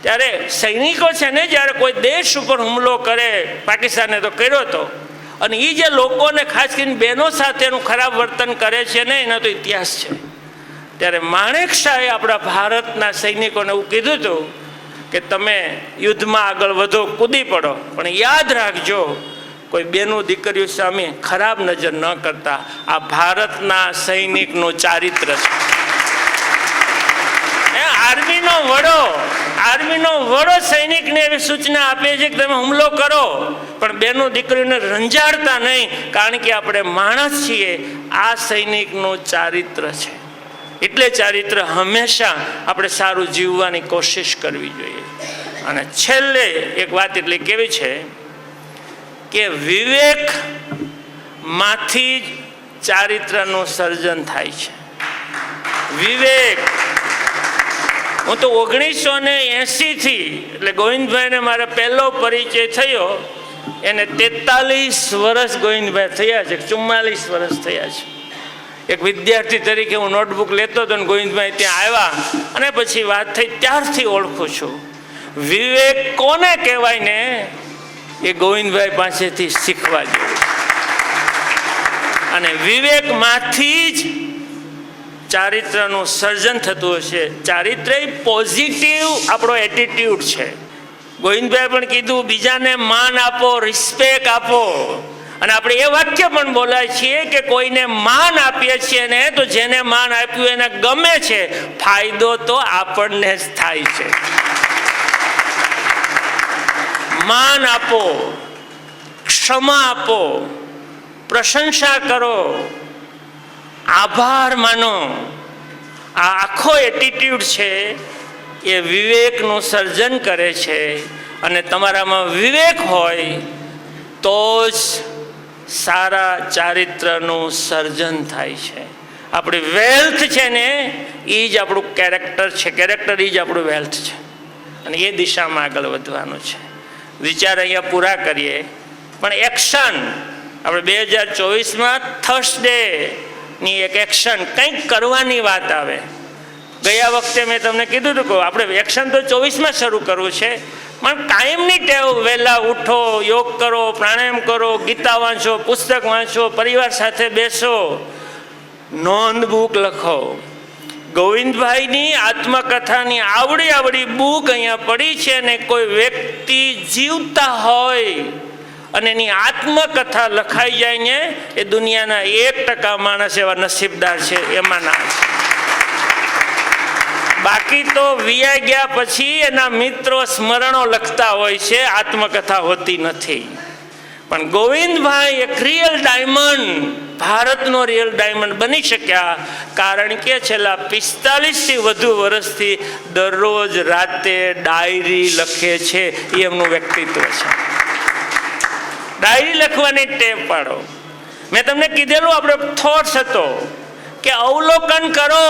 ત્યારે સૈનિકો છે ને જ્યારે કોઈ દેશ ઉપર હુમલો કરે, પાકિસ્તાને તો કર્યો હતો, અને એ જે લોકોને ખાસ કરીને બહેનો સાથેનું ખરાબ વર્તન કરે છે ને એનો તો ઇતિહાસ છે. ત્યારે માણેકશાહે આપણા ભારતના સૈનિકોને એવું કીધું હતું કે તમે યુદ્ધમાં આગળ વધો, કૂદી પડો, પણ યાદ રાખજો કોઈ બેનું દીકરીઓ સામે ખરાબ નજર ન કરતા. આ ભારતના સૈનિકનું ચારિત્ર છે. આર્મીનો વડો સૈનિકને એવી સૂચના આપે છે કે તમે હુમલો કરો, પણ બેનો દીકરીઓને રંજાડતા નહીં, કારણ કે આપણે માણસ છીએ. આ સૈનિકનું ચારિત્ર છે. એટલે ચારિત્ર હંમેશા આપણે સારું જીવવાની કોશિશ કરવી જોઈએ. અને છેલ્લે એક વાત એટલે કેવી છે કે વિવેકમાંથી જ ચારિત્રનું સર્જન થાય છે. વિવેક, હું તો 1980થી, એટલે ગોવિંદભાઈને મારે પહેલો પરિચય થયો, એને 43 વર્ષ ગોવિંદભાઈ થયા છે, 44 વર્ષ થયા છે. એક વિદ્યાર્થી તરીકે હું નોટબુક લેતો હતો ને ગોવિંદભાઈ ત્યાં આવ્યા અને પછી વાત થઈ, ત્યારથી ઓળખું છું. વિવેક કોને કહેવાય ને એ ગોવિંદભાઈ પાસેથી શીખવા જેવું. અને વિવેકમાંથી જ ચારિત્રનું સર્જન થતું હશે. ચારિત્ર એ પોઝિટિવ આપણો એટીટ્યુડ છે. ગોવિંદભાઈ પણ કીધું, બીજાને માન આપો, રિસ્પેક્ટ આપો. અને આપણે એ વાક્ય પણ બોલાય છીએ કે કોઈને માન આપીએ છીએ ને તો જેને માન આપ્યું એને ગમે છે, ફાયદો તો આપણને જ થાય છે. માન આપો, ક્ષમા આપો, પ્રશંસા કરો, આભાર માનો. આ આખો એટીટ્યુડ છે એ વિવેકનું સર્જન કરે છે. અને તમારામાં વિવેક હોય તો જ સારા ચારિત્રનું સર્જન થાય છે. આપણી વેલ્થ છે ને એ જ આપણું કેરેક્ટર છે. કેરેક્ટર એ જ આપણું વેલ્થ છે. અને એ દિશામાં આગળ વધવાનું છે. વિચાર અહીંયા પૂરા કરીએ, પણ એક્શન આપણે 2024માં થર્સડેની એક એક્શન, કંઈક કરવાની વાત આવે. ગયા વખતે મેં તમને કીધું હતું કે આપણે એક્શન તો 24માં શરૂ કરવું છે, પણ કાયમની ટેવ, વહેલા ઉઠો, યોગ કરો, પ્રાણાયામ કરો, ગીતા વાંચો, પુસ્તક વાંચો, પરિવાર સાથે બેસો, નોંધ બુક લખો. ગોવિંદભાઈની આત્મકથાની આવડી બુક અહીંયા પડી છે ને કોઈ વ્યક્તિ જીવતા હોય અને એની આત્મકથા લખાઈ જાય ને એ દુનિયાના 1% માણસ એવા નસીબદાર છે, એમાંના. બાકી તો વિયા ગયા પછી એના મિત્રો સ્મરણો લખતા હોય છે, આત્મકથા હોતી નથી. પણ ગોવિંદભાઈ એક રિયલ ડાયમંડ, ભારતનો રિયલ ડાયમંડ બની શક્યા કારણ કે છેલ્લા 45થી વધુ વર્ષથી દરરોજ રાતે ડાયરી લખે છે. એ એમનું વ્યક્તિત્વ છે. ડાયરી લખવાની ટેવ પાડો. મેં તમને કીધેલું, આપણો થોટ્સ હતો કે અવલોકન કરો,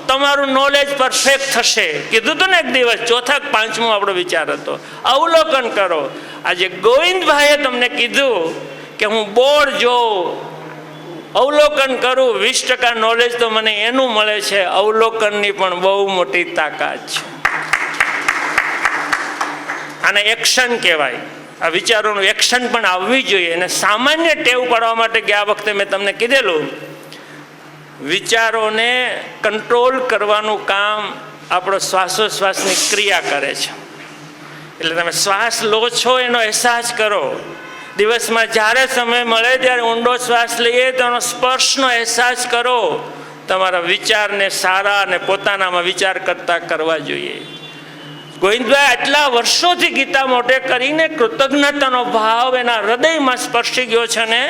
તમારું નોલેજ પરફેક્ટ થશે. કીધું હતું ને એક દિવસ, 4થા કે 5મો આપણો વિચાર હતો, અવલોકન કરો. આજે ગોવિંદભાઈએ તમને કીધું કે હું બોર્ડ જોઉં, અવલોકન કરું, 20% નોલેજ તો મને એનું મળે છે. અવલોકનની પણ બહુ મોટી તાકાત છે. આને એક્શન કહેવાય. આ વિચારોનું એક્શન પણ આવવી જોઈએ. અને સામાન્ય ટેવ પાડવા માટે ગયા વખતે મેં તમને કીધેલું, વિચારોને કંટ્રોલ કરવાનું કામ આપણો શ્વાસોશ્વાસની ક્રિયા કરે છે. એટલે તમે શ્વાસ લો છો એનો અહેસાસ કરો. દિવસમાં જ્યારે સમય મળે ત્યારે ઊંડો શ્વાસ લઈએ તો એનો સ્પર્શનો અહેસાસ કરો. તમારા વિચારને સારા અને પોતાનામાં વિચાર કરતા કરવા જોઈએ. ગોવિંદભાઈ આટલા વર્ષોથી ગીતા મોટે કરીને કૃતજ્ઞતાનો ભાવ એના હૃદયમાં સ્પર્શી ગયો છે ને,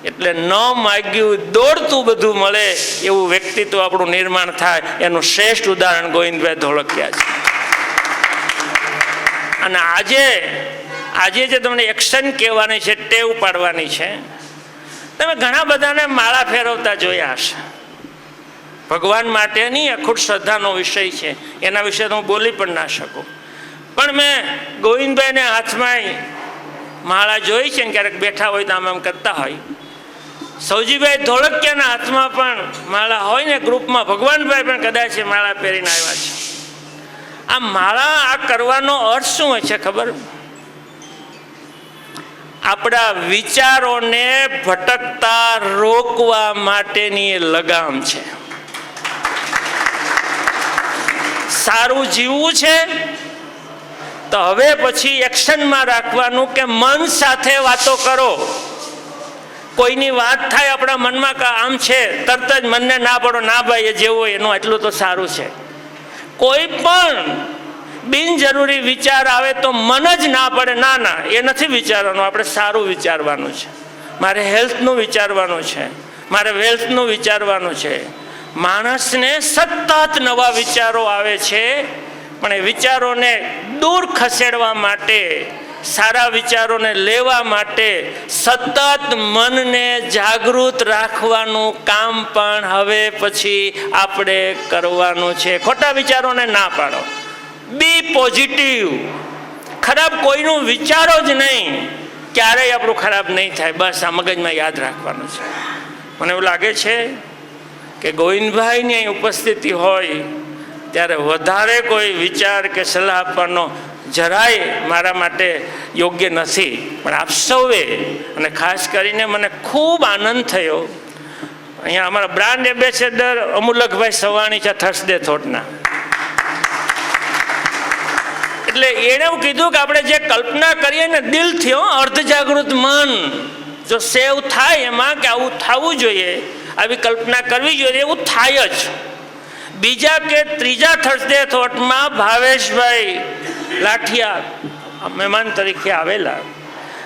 એટલે ન માગ્યું દોડતું બધું મળે એવું વ્યક્તિત્વ આપણું નિર્માણ થાય. એનું શ્રેષ્ઠ ઉદાહરણ ગોવિંદભાઈ ધોળકિયા છે. અને આજે જે તમને એક્શન કહેવાની છે, ટેવ પાડવાની છે, તમે ઘણા બધાને માળા ફેરવતા જોયા હશે. ભગવાન માટેની અખૂટ શ્રદ્ધાનો વિષય છે, એના વિશે તો હું બોલી પણ ના શકું. પણ મેં ગોવિંદભાઈને હાથમાં માળા જોઈ છે ને, ક્યારેક બેઠા હોય તો આમ કરતા હોય. સૌજીભાઈ ધોળકિયાના હાથમાં પણ માળા હોય ને, ગ્રુપમાં ભગવાનભાઈ પણ કદાચ માળા પહેરીને આવ્યા છે. આ માળા આ કરવાનો અર્થ શું હોય છે ખબર? આપણા વિચારોને ભટકતા રોકવા માટેની લગામ છે. સારું જીવવું છે તો હવે પછી એક્શનમાં રાખવાનું કે મન સાથે વાતો કરો. કોઈની વાત થાય આપણા મનમાં કે આમ છે, તરત જ મનને ના પડો, ના ભાઈ એ જેવું હોય એનું એટલું તો સારું છે. કોઈ પણ બિનજરૂરી વિચાર આવે તો મન જ ના પડે, ના ના એ નથી વિચારવાનું, આપણે સારું વિચારવાનું છે. મારે હેલ્થનું વિચારવાનું છે, મારે વેલ્થનું વિચારવાનું છે. માણસને સતત નવા વિચારો આવે છે, પણ એ વિચારોને દૂર ખસેડવા માટે, સારા વિચારોને લેવા માટે સતત મનને જાગૃત રાખવાનું કામ પણ હવે પછી આપણે કરવાનું છે. ખોટા વિચારોને ના પાડો, બી પોઝિટિવ. ખરાબ કોઈનું વિચારો જ નહીં, ક્યારેય આપણું ખરાબ નહીં થાય. બસ આ મગજમાં યાદ રાખવાનું છે. મને એવું લાગે છે કે ગોવિંદભાઈની અહીં ઉપસ્થિતિ હોય ત્યારે વધારે કોઈ વિચાર કે સલાહ આપવાનો જરાય મારા માટે યોગ્ય નથી. પણ આપ સૌએ, અને ખાસ કરીને મને ખૂબ આનંદ થયો, અહીંયા અમારા બ્રાન્ડ એમ્બેસેડર અમુલકભાઈ સવાણી છે થર્સડે થોટના, એટલે એણે એવું કીધું કે આપણે જે કલ્પના કરીએ ને દિલથી, અર્ધજાગૃત મન જો સેવ થાય એમાં કે આવું થવું જોઈએ, આવી કલ્પના કરવી જોઈએ, એવું થાય જ. બીજા કે ત્રીજા થર્સડે થોટમાં ભાવેશભાઈ લાઠિયા મહેમાન તરીકે આવેલા.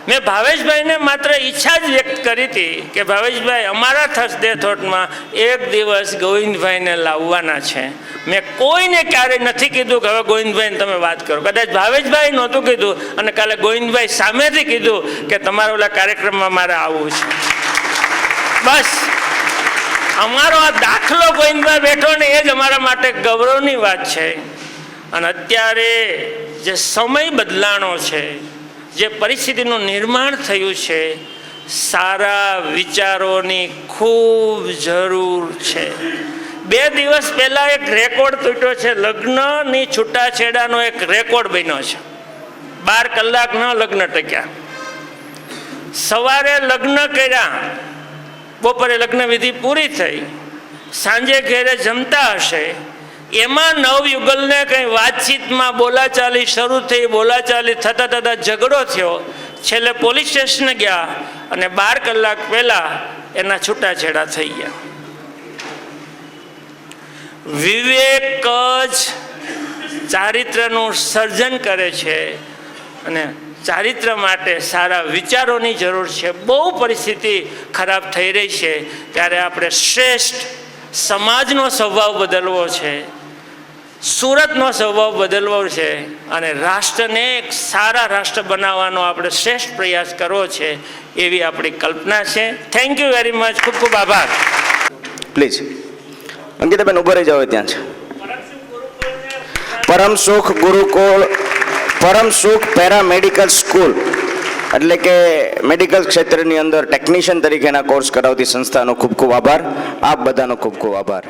મેં ભાવેશભાઈને માત્ર ઈચ્છા જ વ્યક્ત કરી હતી કે ભાવેશભાઈ અમારા થર્સડે થોટમાં એક દિવસ ગોવિંદભાઈને લાવવાના છે. મેં કોઈને ક્યારેય નથી કીધું કે હવે ગોવિંદભાઈને તમે વાત કરો. કદાચ ભાવેશભાઈ નહોતું કીધું અને કાલે ગોવિંદભાઈ સામેથી કીધું કે તમારા ઓલા કાર્યક્રમમાં મારે આવવું છે. બસ અમારો આ દાખલો ગોવિંદભાઈ બેઠો ને એ જ અમારા માટે ગૌરવની વાત છે. અને અત્યારે જે સમય બદલાણો છે, જે પરિસ્થિતિનું નિર્માણ થયું છે, સારા વિચારોની ખૂબ જરૂર છે. 2 દિવસ પહેલાં એક રેકોર્ડ તૂટ્યો છે, લગ્નની છૂટાછેડાનો એક રેકોર્ડ બન્યો છે. 12 કલાકના લગ્ન ટક્યા. સવારે લગ્ન કર્યા, બપોરે લગ્ન વિધિ પૂરી થઈ, સાંજે ઘેરે જમતા હશે, એમાં નવયુગલને કંઈ વાતચીતમાં બોલાચાલી શરૂ થઈ, બોલાચાલી થતાં થતાં ઝઘડો થયો, છેલ્લે પોલીસ સ્ટેશને ગયા અને 12 કલાક પહેલાં એના છૂટાછેડા થઈ ગયા. વિવેક જ ચારિત્રનું સર્જન કરે છે અને ચારિત્ર માટે સારા વિચારોની જરૂર છે. બહુ પરિસ્થિતિ ખરાબ થઈ રહી છે ત્યારે આપણે શ્રેષ્ઠ સમાજનો સ્વભાવ બદલવો છે, સુરતનો સ્વભાવ બદલવો છે અને રાષ્ટ્રને એક સારા રાષ્ટ્ર બનાવવાનો આપણે શ્રેષ્ઠ પ્રયાસ કરવો છે, એવી આપણી કલ્પના છે. Thank you very much. ખૂબ ખૂબ આભાર. પ્લીઝ અંકિતાબેન ઉભો રહી જાઓ. ત્યાં છે પરમ સુખ ગુરુકુળ, પરમ સુખ પેરામેડિકલ સ્કૂલ, એટલે કે મેડિકલ ક્ષેત્રની અંદર ટેકનિશિયન તરીકેના કોર્સ કરાવતી સંસ્થાનો ખૂબ ખૂબ આભાર. આપ બધાનો ખૂબ ખૂબ આભાર.